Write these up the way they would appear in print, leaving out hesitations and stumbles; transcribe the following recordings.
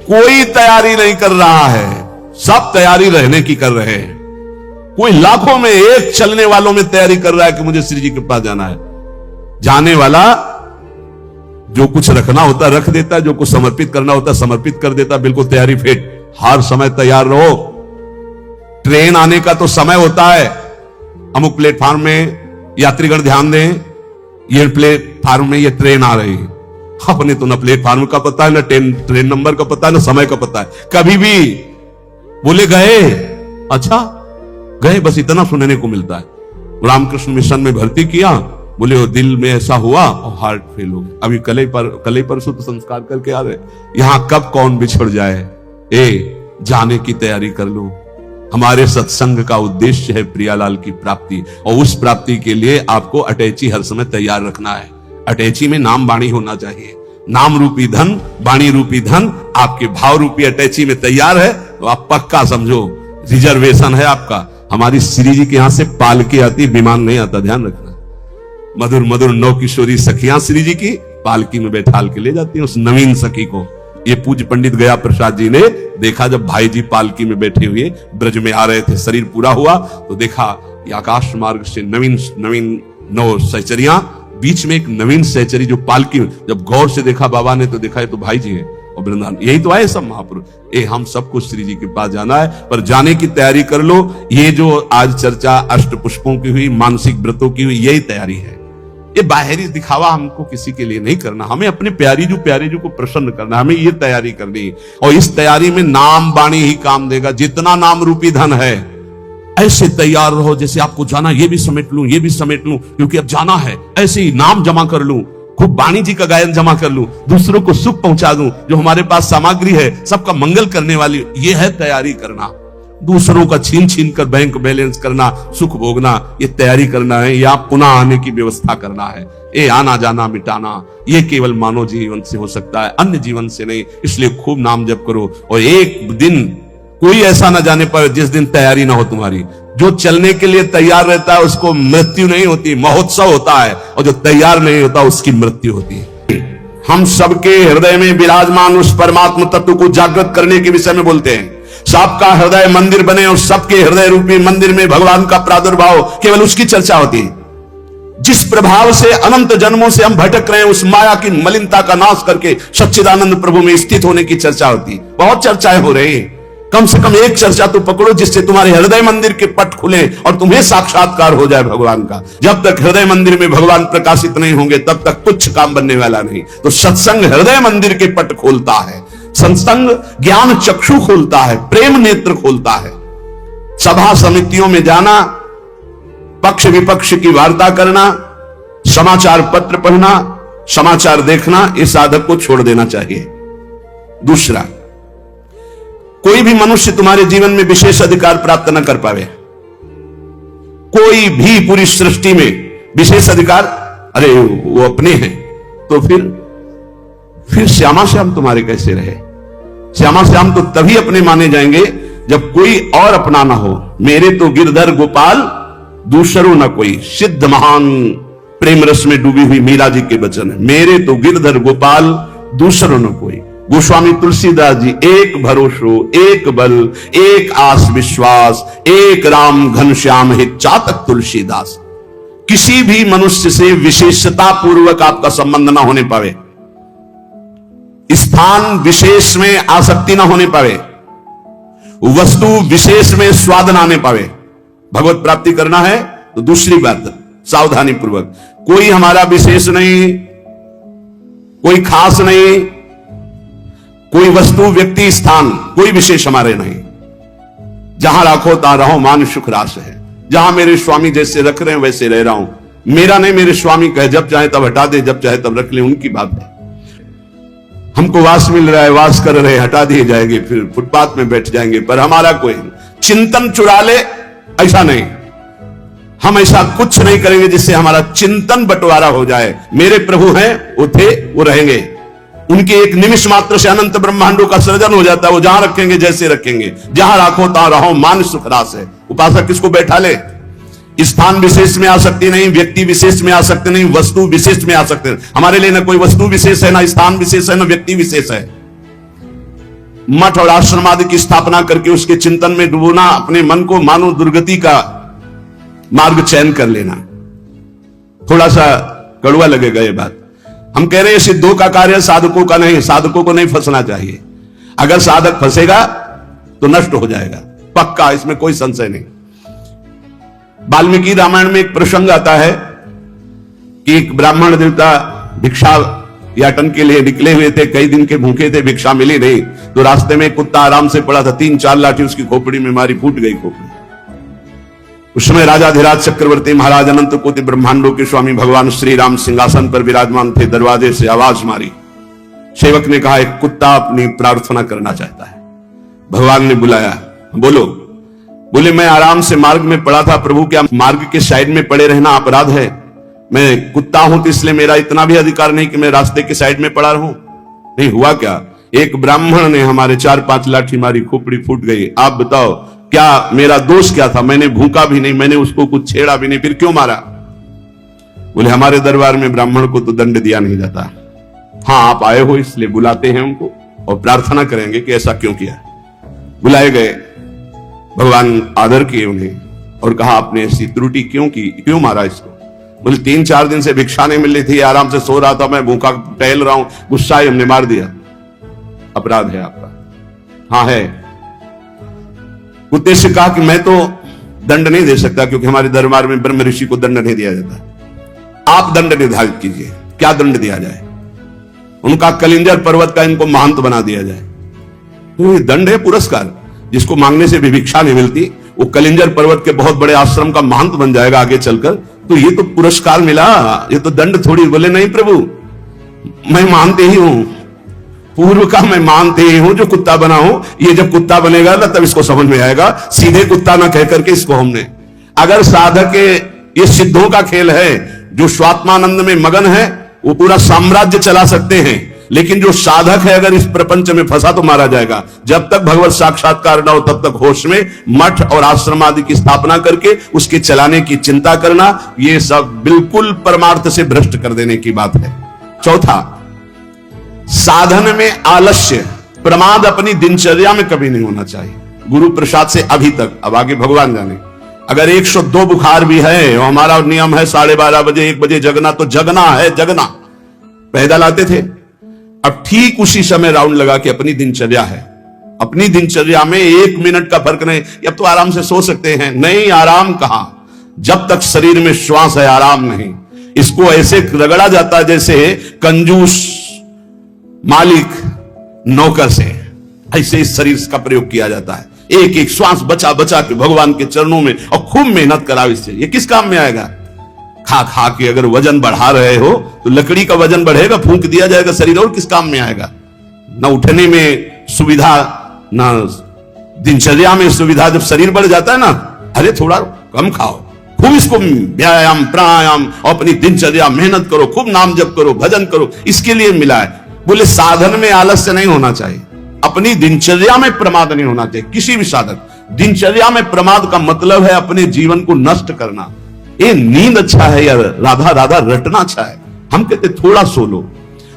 कोई तैयारी नहीं कर रहा है, सब तैयारी रहने की कर रहे हैं। कोई लाखों में एक चलने वालों में तैयारी कर रहा है कि मुझे श्री जी के पास जाना है। जाने वाला जो कुछ रखना होता रख देता, जो कुछ समर्पित करना होता समर्पित कर देता। बिल्कुल तैयारी फिट, हर समय तैयार रहो। ट्रेन आने का तो समय होता है, अमुक प्लेटफार्म में यात्रीगण ध्यान दें, ये प्लेटफार्म में ये ट्रेन आ रही है। अपने तो ना प्लेटफार्म का पता है, ना ट्रेन नंबर का पता है, ना समय का पता है। कभी भी बोले गए, अच्छा गए, बस इतना सुनने को मिलता है। रामकृष्ण मिशन में भर्ती किया, बोले वो दिल में ऐसा हुआ और हार्ट फेल हो गया। अभी कल ही परसों तो संस्कार करके आ रहे। यहां कब कौन बिछड़ जाए, जाने की तैयारी कर लो। हमारे सत्संग का उद्देश्य है प्रियालाल की प्राप्ति, और उस प्राप्ति के लिए आपको अटैची हर समय तैयार रखना है। अटैची में नाम वाणी होना चाहिए। नाम रूपी धन, वाणी रूपी धन आपके भाव रूपी अटैची में तैयार है तो आप पक्का समझो रिजर्वेशन है आपका। हमारी श्री जी के यहां से पालकी आती, विमान नहीं आता, ध्यान रखना। मधुर मधुर नौ किशोरी सखियां श्री जी की पालकी में बैठाल के ले जाती हैं उस नवीन सखी को। ये पूज्य पंडित गया प्रसाद जी ने देखा, जब भाई जी पालकी में बैठे हुए ब्रज में आ रहे थे, शरीर पूरा हुआ तो देखा ये आकाश मार्ग से नवीन नौ सहचरियां, बीच में एक नवीन सहचरी जो पालकी में, जब गौर से देखा बाबा ने तो देखा ये तो भाई जी है और वृंदावन। यही तो आए सब महापुरुष। हम सबको श्री जी के पास जाना है, पर जाने की तैयारी कर लो। ये जो आज चर्चा अष्ट पुष्पों की हुई, मानसिक व्रतों की हुई, यही तैयारी है। ये बाहरी दिखावा हमको किसी के लिए नहीं करना, हमें अपने प्यारी जो को प्रसन्न करना, हमें ये तैयारी करनी। और इस तैयारी में नाम वाणी ही काम देगा। जितना नाम रूपी धन है, ऐसे तैयार रहो जैसे आपको जाना, ये भी समेट लूं, ये भी समेट लूं, क्योंकि अब जाना है। ऐसे ही नाम जमा कर लूं, खूब वाणी जी का गायन जमा कर लूं, दूसरों को सुख पहुंचा दूं। जो हमारे पास सामग्री है सबका मंगल करने वाली, ये है तैयारी करना। दूसरों का छीन कर बैंक बैलेंस करना, सुख भोगना, ये तैयारी करना है। या पुनः आने की व्यवस्था करना है। ये आना जाना मिटाना, ये केवल मानव जीवन से हो सकता है, अन्य जीवन से नहीं। इसलिए खूब नाम जप करो। और एक दिन कोई ऐसा ना जाने पाए जिस दिन तैयारी ना हो तुम्हारी। जो चलने के लिए तैयार रहता है उसको मृत्यु नहीं होती, महोत्सव होता है। और जो तैयार नहीं होता उसकी मृत्यु होती है। हम सबके हृदय में विराजमान उस परमात्मा तत्व को जागृत करने के विषय में बोलते हैं। सबका हृदय मंदिर बने और सबके हृदय रूपी मंदिर में भगवान का प्रादुर्भाव, केवल उसकी चर्चा होती है। जिस प्रभाव से अनंत जन्मों से हम भटक रहे हैं, उस माया की मलिनता का नाश करके सच्चिदानंद प्रभु में स्थित होने की चर्चा होती है। बहुत चर्चाएं हो रही हैं, कम से कम एक चर्चा तो पकड़ो जिससे तुम्हारे हृदय मंदिर के पट खुले और तुम्हें साक्षात्कार हो जाए भगवान का। जब तक हृदय मंदिर में भगवान प्रकाशित नहीं होंगे तब तक कुछ काम बनने वाला नहीं। तो सत्संग हृदय मंदिर के पट खोलता है, सत्संग ज्ञान चक्षु खोलता है, प्रेम नेत्र खोलता है। सभा समितियों में जाना, पक्ष विपक्ष की वार्ता करना, समाचार पत्र पढ़ना, समाचार देखना, इस साधक को छोड़ देना चाहिए। दूसरा, कोई भी मनुष्य तुम्हारे जीवन में विशेष अधिकार प्राप्त न कर पावे। कोई भी पूरी सृष्टि में विशेष अधिकार, अरे वो अपने हैं, तो फिर श्यामा श्याम तुम्हारे कैसे रहे? श्यामा श्याम तो तभी अपने माने जाएंगे जब कोई और अपना ना हो। मेरे तो गिरधर गोपाल दूसरो न कोई, सिद्ध महान प्रेम रस में डूबी हुई मीरा जी के वचन है। मेरे तो गिरधर गोपाल दूसरो न कोई। गोस्वामी तुलसीदास जी, एक भरोसो, एक बल, एक आस विश्वास, एक राम घनश्याम है चातक तुलसीदास। किसी भी मनुष्य से विशेषता पूर्वक आपका संबंध ना होने पावे, स्थान विशेष में आसक्ति ना होने पावे, वस्तु विशेष में स्वाद ना आने पावे। भगवत प्राप्ति करना है तो दूसरी बात सावधानी पूर्वक, कोई हमारा विशेष नहीं, कोई खास नहीं, कोई वस्तु व्यक्ति स्थान कोई विशेष हमारे नहीं। जहां राखो तहां रहो, मान सुख रास है। जहां मेरे स्वामी जैसे रख रहे हैं वैसे रह रहा हूं। मेरा नहीं, मेरे स्वामी कहे जब चाहे तब हटा दे, जब चाहे तब रख ले, उनकी बात है। हमको वास मिल रहा है, वास कर रहे, हटा दिए जाएंगे, फिर फुटपाथ में बैठ जाएंगे, पर हमारा कोई चिंतन चुरा ले, ऐसा नहीं। हम ऐसा कुछ नहीं करेंगे जिससे हमारा चिंतन बंटवारा हो जाए। मेरे प्रभु हैं, वो थे, वो रहेंगे। उनके एक निमिष मात्र से अनंत ब्रह्मांडों का सृजन हो जाता है। वो जहां रखेंगे जैसे रखेंगे। जहां राखो तहां रहो, मान सुख रास है। उपासक किसको बैठा ले? स्थान विशेष में आ सकती नहीं, व्यक्ति विशेष में आ सकते नहीं, वस्तु विशेष में आ सकते नहीं। हमारे लिए ना कोई वस्तु विशेष है, ना स्थान विशेष है, ना व्यक्ति विशेष है। मठ और आश्रम आदि की स्थापना करके उसके चिंतन में डूबना, अपने मन को मानो दुर्गति का मार्ग चयन कर लेना। थोड़ा सा कड़वा लगेगा ये बात। हम कह रहे हैं सिद्धों का कार्य साधकों का नहीं, साधकों को नहीं फंसना चाहिए। अगर साधक फंसेगा तो नष्ट हो जाएगा, पक्का, इसमें कोई संशय नहीं। वाल्मीकि रामायण में एक प्रसंग आता है कि एक ब्राह्मण देवता भिक्षा याटन के लिए निकले हुए थे, कई दिन के भूखे थे, भिक्षा मिली नहीं, तो रास्ते में कुत्ता आराम से पड़ा था, 3-4 लाठी उसकी खोपड़ी में मारी, फूट गई खोपड़ी। उस समय राजाधिराज चक्रवर्ती महाराज अनंत कोटि ब्रह्मांडों के स्वामी भगवान श्री राम सिंहासन पर विराजमान थे। दरवाजे से आवाज मारी, सेवक ने कहा एक कुत्ता अपनी प्रार्थना करना चाहता है। भगवान ने बुलाया, बोलो। बोले मैं आराम से मार्ग में पड़ा था प्रभु, क्या मार्ग के साइड में पड़े रहना अपराध है? मैं कुत्ता हूं तो इसलिए मेरा इतना भी अधिकार नहीं कि मैं रास्ते के साइड में पड़ा रहूं। नहीं हुआ क्या, एक ब्राह्मण ने हमारे 4-5 लाठी मारी, खोपड़ी फूट गई। आप बताओ क्या मेरा दोष क्या था? मैंने भूखा भी नहीं, मैंने उसको कुछ छेड़ा भी नहीं, फिर क्यों मारा? बोले हमारे दरबार में ब्राह्मण को तो दंड दिया नहीं जाता। हाँ आप आए हो इसलिए बुलाते हैं उनको और प्रार्थना करेंगे कि ऐसा क्यों किया। बुलाए गए, भगवान आदर किए उन्हें और कहा आपने ऐसी त्रुटि क्यों की, क्यों मारा इसको? बोले 3-4 दिन से भिक्षा नहीं मिल रही थी, आराम से सो रहा था, मैं भूखा टहल रहा हूं, गुस्सा ही हमने मार दिया। अपराध है आपका। हाँ है। कुत्ते से कहा कि मैं तो दंड नहीं दे सकता क्योंकि हमारे दरबार में ब्रह्म ऋषि को दंड नहीं दिया जाता, आप दंड निर्धारित कीजिए, क्या दंड दिया जाए? उनका कलिंजर पर्वत का इनको महंत बना दिया जाए। तो ये दंड है, पुरस्कार। जिसको मांगने से भी भिक्षा नहीं मिलती वो कलिंजर पर्वत के बहुत बड़े आश्रम का महंत बन जाएगा आगे चलकर, तो ये तो पुरस्कार मिला, ये तो दंड थोड़ी। बोले नहीं प्रभु, मैं मानते ही हूं, पूर्व का मैं मानते ही हूं, जो कुत्ता बना हूं, ये जब कुत्ता बनेगा ना तब इसको समझ में आएगा। सीधे कुत्ता ना कह करके इसको हमने, अगर साधक के ये सिद्धों का खेल है, जो स्वात्मानंद में मगन है वो पूरा साम्राज्य चला सकते हैं, लेकिन जो साधक है अगर इस प्रपंच में फंसा तो मारा जाएगा। जब तक भगवत साक्षात्कार न हो तब तक होश में मठ और आश्रम आदि की स्थापना करके उसके चलाने की चिंता करना, ये सब बिल्कुल परमार्थ से भ्रष्ट कर देने की बात है। चौथा, साधन में आलस्य, प्रमाद अपनी दिनचर्या में कभी नहीं होना चाहिए। गुरु प्रसाद से अभी तक, अब आगे भगवान जाने, अगर 102 बुखार भी है और हमारा नियम है 12:30 बजे 1 बजे जगना, तो जगना है, जगना। पैदल आते थे, अब ठीक उसी समय राउंड लगा के अपनी दिनचर्या है, अपनी दिनचर्या में 1 मिनट का फर्क नहीं। अब तो आराम से सो सकते हैं, नहीं, आराम कहां, जब तक शरीर में श्वास है आराम नहीं। इसको ऐसे रगड़ा जाता है जैसे कंजूस मालिक नौकर से, ऐसे इस शरीर का प्रयोग किया जाता है। एक एक श्वास बचा बचा के भगवान के चरणों में, और खूब मेहनत कराओ इससे। ये किस काम में आएगा? खा खा के अगर वजन बढ़ा रहे हो तो लकड़ी का वजन बढ़ेगा, फूंक दिया जाएगा शरीर, और किस काम में आएगा? ना उठने में सुविधा, ना दिनचर्या में सुविधा। जब शरीर बढ़ जाता है ना, अरे थोड़ा कम खाओ, खूब इसको व्यायाम प्राणायाम और अपनी दिनचर्या मेहनत करो, खूब नाम जप करो, भजन करो, इसके लिए मिला है। बोले साधन में आलस्य नहीं होना चाहिए, अपनी दिनचर्या में प्रमाद नहीं होना चाहिए। किसी भी साधक, दिनचर्या में प्रमाद का मतलब है अपने जीवन को नष्ट करना। ये नींद अच्छा है या राधा राधा रटना अच्छा है? हम कहते थोड़ा सो लो।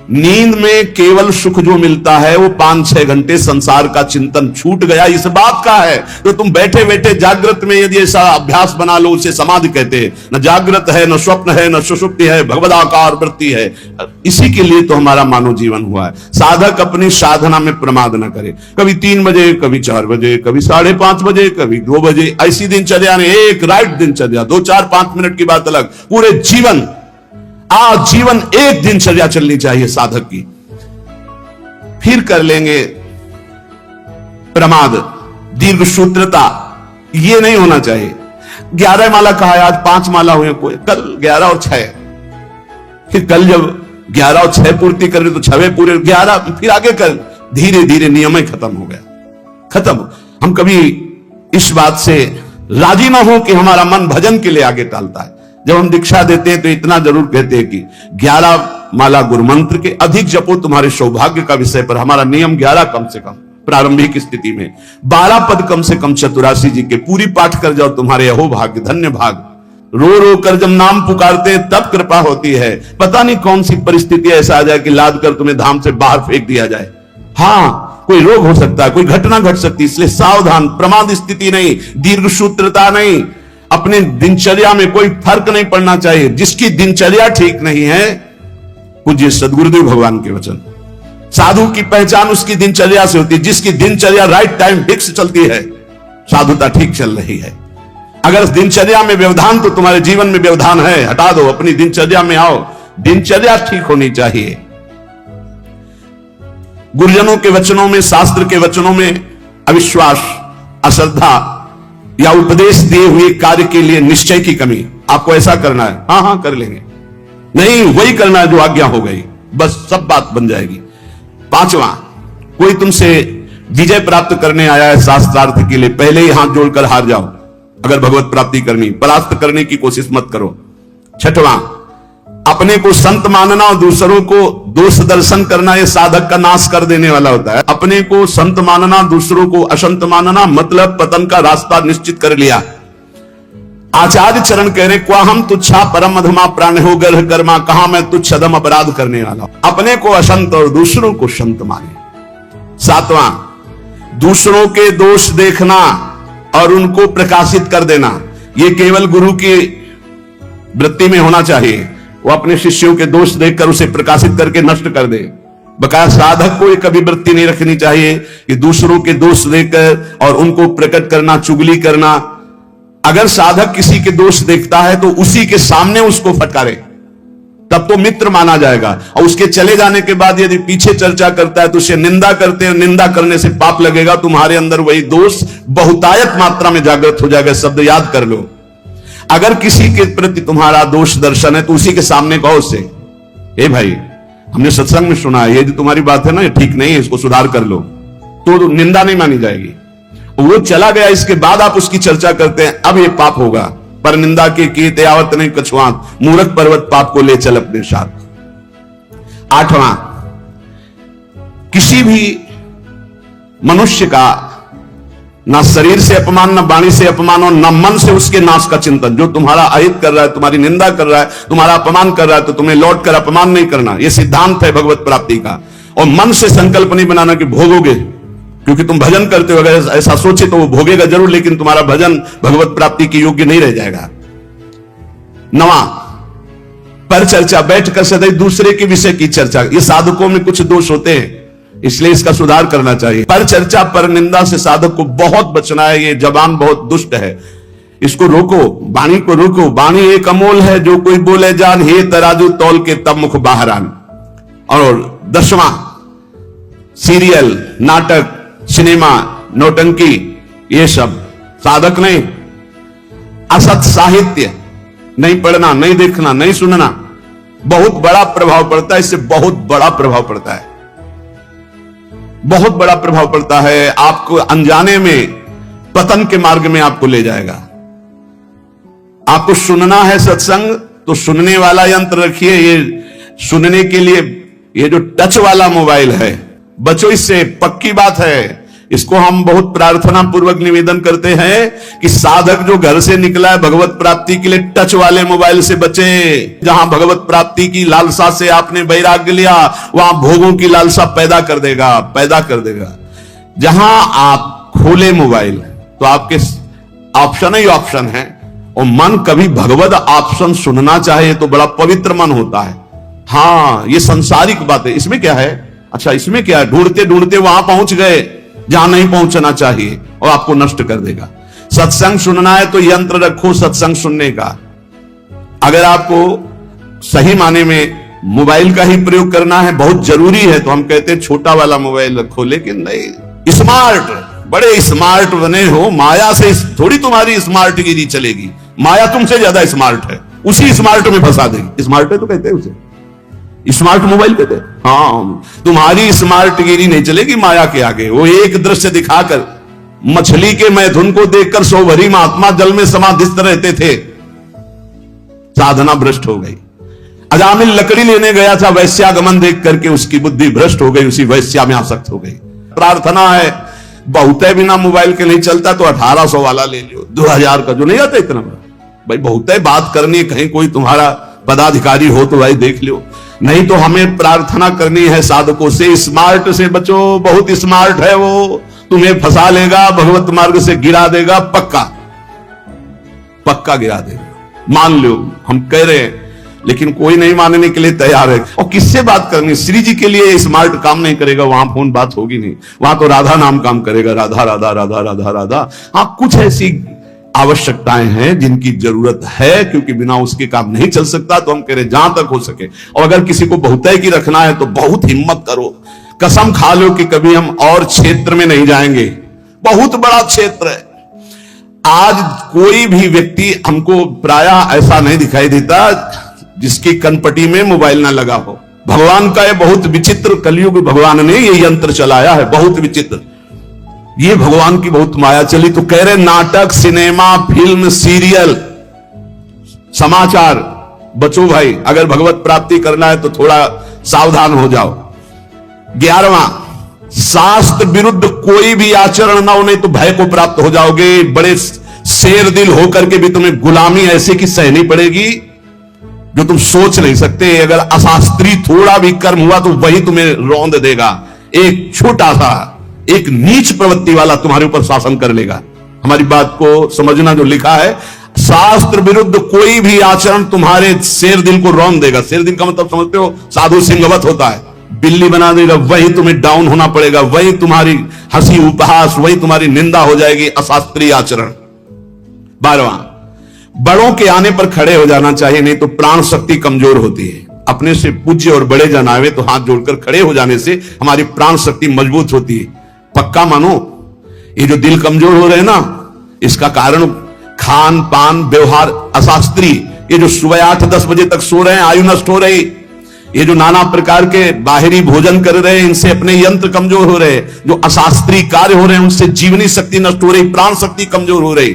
नींद में केवल सुख जो मिलता है वो 5-6 घंटे संसार का चिंतन छूट गया, इस बात का है। तो तुम बैठे बैठे जागृत में यदि ऐसा अभ्यास बना लो, उसे समाधि कहते हैं। न जागृत है, न स्वप्न है, न सुषुप्ति है, भगवदाकार वृत्ति है। इसी के लिए तो हमारा मानव जीवन हुआ है। साधक अपनी साधना में प्रमाद न करे। कभी 3 बजे, कभी 4 बजे, कभी 5:30 बजे, कभी 2 बजे, ऐसी दिनचर्या ने, एक राइट दिनचर्या, 2, 4, 5 मिनट की बात अलग, पूरे जीवन आजीवन एक दिनचर्या चलनी चाहिए साधक की। फिर कर लेंगे प्रमाद, दीर्घ सूत्रता, ये नहीं होना चाहिए। 11 माला कहा है, आज 5 माला हुए, कोई कल 11 और 6, फिर कल जब 11 और 6 पूर्ति कर रहे तो 6वें पूरे, 11 फिर आगे कर, धीरे धीरे नियम ही खत्म हो गया, खत्म। हम कभी इस बात से राजी ना हो कि हमारा मन भजन के लिए आगे टालता है। जब हम दीक्षा देते हैं तो इतना जरूर कहते हैं कि 11 माला गुरु मंत्र के अधिक जपो तुम्हारे सौभाग्य का विषय पर। हमारा नियम 11 कम से कम प्रारंभिक स्थिति में, 12 पद कम से कम चतुरासी जी के पूरी पाठ कर जाओ, तुम्हारे अहो भाग्य, धन्य भाग। रो रो कर जब नाम पुकारते हैं तब कृपा होती है। पता नहीं कौन सी परिस्थिति ऐसा आ जाए कि लाद कर तुम्हें धाम से बाहर फेंक दिया जाए। हाँ, कोई रोग हो सकता है, कोई घटना घट सकती है, इसलिए सावधान, प्रमाद स्थिति नहीं, दीर्घ सूत्रता नहीं, अपने दिनचर्या में कोई फर्क नहीं पड़ना चाहिए। जिसकी दिनचर्या ठीक नहीं है, पूज्य सदगुरुदेव भगवान के वचन, साधु की पहचान उसकी दिनचर्या से होती है। जिसकी दिनचर्या राइट टाइम फिक्स चलती है, साधुता ठीक चल रही है। अगर दिनचर्या में व्यवधान, तो तुम्हारे जीवन में व्यवधान है, हटा दो, अपनी दिनचर्या में आओ। दिनचर्या ठीक होनी चाहिए। गुरुजनों के वचनों में, शास्त्र के वचनों में अविश्वास, अश्रद्धा या उपदेश दिए हुए कार्य के लिए निश्चय की कमी। आपको ऐसा करना है, हां हां कर लेंगे, नहीं वही करना है जो आज्ञा हो गई, बस सब बात बन जाएगी। पांचवा, कोई तुमसे विजय प्राप्त करने आया है शास्त्रार्थ के लिए, पहले ही हाथ जोड़कर हार जाओ। अगर भगवत प्राप्ति करनी, परास्त करने की कोशिश मत करो। छठवां, अपने को संत मानना और दूसरों को दोष दर्शन करना, यह साधक का नाश कर देने वाला होता है। अपने को संत मानना, दूसरों को असंत मानना, मतलब पतन का रास्ता निश्चित कर लिया। आचार्य चरण कह रहे, क्वा हम तुच्छा परम अधमा प्राण हो गर्ह कर्मा, कहां मैं तुच्छ अधम अपराध करने वाला हूं। अपने को असंत और दूसरों को संत माने। सातवां, दूसरों के दोष देखना और उनको प्रकाशित कर देना, यह केवल गुरु की वृत्ति में होना चाहिए। वो अपने शिष्यों के दोष देखकर उसे प्रकाशित करके नष्ट कर दे। बकाया साधक को एक कभी वृत्ति नहीं रखनी चाहिए कि दूसरों के दोष देखकर और उनको प्रकट करना, चुगली करना। अगर साधक किसी के दोष देखता है तो उसी के सामने उसको फटकारे, तब तो मित्र माना जाएगा। और उसके चले जाने के बाद यदि पीछे चर्चा करता है तो उसे निंदा करते हैं, निंदा करने से पाप लगेगा। तुम्हारे अंदर वही दोष बहुतायत मात्रा में जागृत हो जाएगा। शब्द याद कर लो। अगर किसी के प्रति तुम्हारा दोष दर्शन है तो उसी के सामने कहो उससे, ए भाई, हमने सत्संग में सुना है, ये जो तुम्हारी बात है ना, ये ठीक नहीं है, इसको सुधार कर लो, तो निंदा नहीं मानी जाएगी। वो चला गया, इसके बाद आप उसकी चर्चा करते हैं, अब ये पाप होगा। पर निंदा के किए त्यावत नहीं कछुआत, मूर्ख पर्वत पाप को ले चल अपने साथ। आठवां, किसी भी मनुष्य का ना शरीर से अपमान, ना वाणी से अपमान और ना मन से उसके नाश का चिंतन। जो तुम्हारा अहित कर रहा है, तुम्हारी निंदा कर रहा है, तुम्हारा अपमान कर रहा है, तो तुम्हें लौट कर अपमान नहीं करना। यह सिद्धांत है भगवत प्राप्ति का। और मन से संकल्प नहीं बनाना कि भोगोगे, क्योंकि तुम भजन करते हो। अगर ऐसा सोचे तो वो भोगेगा जरूर, लेकिन तुम्हारा भजन भगवत प्राप्ति के योग्य नहीं रह जाएगा। नवा, पर चर्चा, बैठकर सदैव दूसरे के विषय की चर्चा। ये साधकों में कुछ दोष होते हैं, इसलिए इसका सुधार करना चाहिए। पर चर्चा, पर निंदा से साधक को बहुत बचना है। ये जबान बहुत दुष्ट है, इसको रोको, वाणी को रोको। वाणी एक अमोल है, जो कोई बोले जान, हे तराजू तौल के तब मुख बाहर आन। और 10वां, सीरियल, नाटक, सिनेमा, नौटंकी, ये सब साधक नहीं। असत साहित्य नहीं पढ़ना, नहीं देखना, नहीं सुनना, बहुत बड़ा प्रभाव पड़ता है। इससे बहुत बड़ा प्रभाव पड़ता है, बहुत बड़ा प्रभाव पड़ता है। आपको अनजाने में पतन के मार्ग में आपको ले जाएगा। आपको सुनना है सत्संग, तो सुनने वाला यंत्र रखिए। ये सुनने के लिए ये जो टच वाला मोबाइल है, बचो इससे, पक्की बात है। इसको हम बहुत प्रार्थना पूर्वक निवेदन करते हैं कि साधक जो घर से निकला है भगवत प्राप्ति के लिए, टच वाले मोबाइल से बचे। जहां भगवत प्राप्ति की लालसा से आपने वैराग्य लिया, वहां भोगों की लालसा पैदा कर देगा। जहां आप खोले मोबाइल, तो आपके ऑप्शन ही ऑप्शन है। और मन कभी भगवत ऑप्शन सुनना चाहे तो बड़ा पवित्र मन होता है। हाँ, ये संसारिक बात है, इसमें क्या है, अच्छा इसमें क्या है, ढूंढते ढूंढते वहां पहुंच गए जहां नहीं पहुंचना चाहिए, और आपको नष्ट कर देगा। सत्संग सुनना है तो यंत्र रखो सत्संग सुनने का। अगर आपको सही माने में मोबाइल का ही प्रयोग करना है, बहुत जरूरी है, तो हम कहते हैं छोटा वाला मोबाइल रखो। लेकिन नहीं, स्मार्ट, बड़े स्मार्ट बने हो, माया से थोड़ी तुम्हारी स्मार्ट गिरी चलेगी। माया तुमसे ज्यादा स्मार्ट है, उसी स्मार्ट में फंसा देगी। स्मार्ट है तो कहते हैं उसे स्मार्ट मोबाइल कहते हैं। हाँ, तुम्हारी स्मार्ट गिरी नहीं चलेगी माया के आगे। वो एक दृश्य दिखाकर, मछली के मैथुन को देखकर 100 भरी महात्मा जल में समाधिस्थ रहते थे, साधना भ्रष्ट हो गई। अजामिल लकड़ी लेने गया था, वैश्यागमन देख करके उसकी बुद्धि भ्रष्ट हो गई, उसी वैश्या में आसक्त हो गई। प्रार्थना है, बहुते बिना मोबाइल के नहीं चलता तो 1800 वाला ले लियो, 2000 का जो नहीं आता इतना बड़ा। भाई बहुते बात करनी, कहीं कोई तुम्हारा पदाधिकारी हो तो भाई देख लो, नहीं तो हमें प्रार्थना करनी है साधकों से, स्मार्ट से बचो, बहुत स्मार्ट है वो, तुम्हें फंसा लेगा, भगवत मार्ग से गिरा देगा, पक्का पक्का गिरा देगा, मान लो, हम कह रहे हैं। लेकिन कोई नहीं मानने के लिए तैयार है। और किससे बात करनी? श्री जी के लिए स्मार्ट काम नहीं करेगा, वहां फोन बात होगी नहीं, वहां तो राधा नाम काम करेगा, राधा राधा राधा राधा राधा। हाँ, कुछ ऐसी आवश्यकताएं हैं जिनकी जरूरत है, क्योंकि बिना उसके काम नहीं चल सकता। तो हम कह रहे जहां तक हो सके, और अगर किसी को बहुतय की रखना है तो बहुत हिम्मत करो, कसम खा लो कि कभी हम और क्षेत्र में नहीं जाएंगे। बहुत बड़ा क्षेत्र है। आज कोई भी व्यक्ति हमको प्रायः ऐसा नहीं दिखाई देता जिसकी कनपटी में मोबाइल ना लगा हो। भगवान का ये बहुत विचित्र, कलयुग भगवान ने ये यंत्र चलाया है, बहुत विचित्र। ये भगवान की बहुत माया चली। तो कह रहे नाटक, सिनेमा, फिल्म, सीरियल, समाचार, बचो भाई। अगर भगवत प्राप्ति करना है तो थोड़ा सावधान हो जाओ। 11वां, शास्त्र विरुद्ध कोई भी आचरण ना हो, नहीं तो भय को प्राप्त हो जाओगे। बड़े शेर दिल होकर के भी तुम्हें गुलामी ऐसे की सहनी पड़ेगी जो तुम सोच नहीं सकते। अगर अशास्त्रीय थोड़ा भी कर्म हुआ तो वही तुम्हें रौंद देगा। एक छोटा सा, एक नीच प्रवृत्ति वाला तुम्हारे ऊपर शासन कर लेगा। हमारी बात को समझना, जो लिखा है, शास्त्र विरुद्ध कोई भी आचरण तुम्हारे शेर दिल को रौंद देगा। शेर दिल का मतलब समझते हो? साधु सिंहवत होता है, बिल्ली बना देगा, वही तुम्हें डाउन होना पड़ेगा, वही तुम्हारी हंसी उपहास, वही तुम्हारी निंदा हो जाएगी, अशास्त्रीय आचरण। 12वां, बड़ों के आने पर खड़े हो जाना चाहिए, नहीं तो प्राण शक्ति कमजोर होती है। अपने से पूज्य और बड़े जन आवे तो हाथ जोड़कर खड़े हो जाने से हमारी प्राण शक्ति मजबूत होती है। पक्का मानो, ये जो दिल कमजोर हो रहे हैं ना, इसका कारण खान पान व्यवहार अशास्त्रीय, ये जो सुबह 8-10 बजे तक सो रहे हैं, आयु नष्ट हो रही, ये जो नाना प्रकार के बाहरी भोजन कर रहे हैं, इनसे अपने यंत्र कमजोर हो रहे हैं, जो अशास्त्रीय कार्य हो रहे हैं उनसे जीवनी शक्ति नष्ट हो रही, प्राण शक्ति कमजोर हो रही।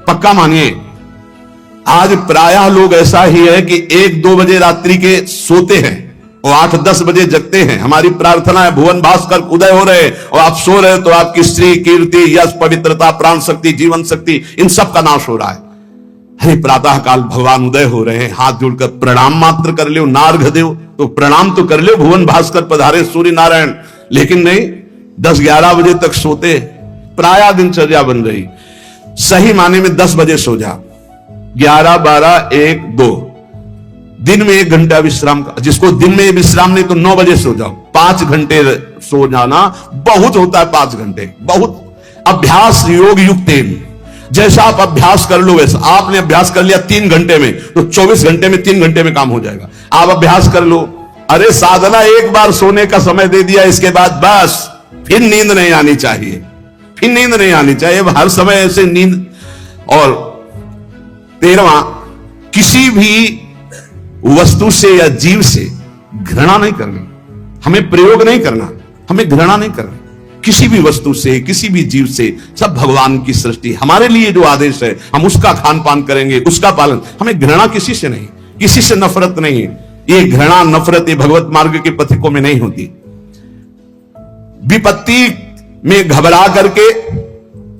पक्का मानिए, आज प्रायः लोग ऐसा ही है कि 1-2 बजे रात्रि के सोते हैं और 8-10 बजे जगते हैं। हमारी प्रार्थना है भुवन भास्कर उदय हो रहे और आप सो रहे, तो आपकी स्त्री कीर्ति, यश, पवित्रता, प्राण शक्ति, जीवन शक्ति, इन सब का नाश हो रहा है। अरे प्रातः काल भगवान उदय हो रहे हैं, हाथ जोड़कर प्रणाम मात्र कर लो, नार्घ दो तो प्रणाम तो कर लो, भुवन भास्कर पधारे सूर्य नारायण। लेकिन नहीं, 10-11 बजे तक सोते, प्रायः दिनचर्या बन रही। सही माने में 10 बजे सो जा, 11, 12, 1, 2, दिन में 1 घंटा विश्राम का। जिसको दिन में विश्राम नहीं तो 9 बजे सो जाओ। 5 घंटे सो जाना बहुत होता है, 5 घंटे बहुत। अभ्यास योग युक्तेन, जैसा आप अभ्यास कर लो वैसा। आपने अभ्यास कर लिया 3 घंटे में तो 24 घंटे में 3 घंटे में काम हो जाएगा। आप अभ्यास कर लो। अरे साधना एक बार सोने का समय दे दिया, इसके बाद बस फिर नींद नहीं आनी चाहिए, फिर नींद नहीं आनी चाहिए हर समय ऐसे नींद। और 13वां, किसी भी वस्तु से या जीव से घृणा नहीं करनी। हमें प्रयोग नहीं करना, हमें घृणा नहीं करना किसी भी वस्तु से, किसी भी जीव से। सब भगवान की सृष्टि, हमारे लिए जो आदेश है हम उसका खान पान करेंगे, उसका पालन। हमें घृणा किसी से नहीं, किसी से नफरत नहीं। ये घृणा नफरत ये भगवत मार्ग के पथिकों में नहीं होती। विपत्ति में घबरा करके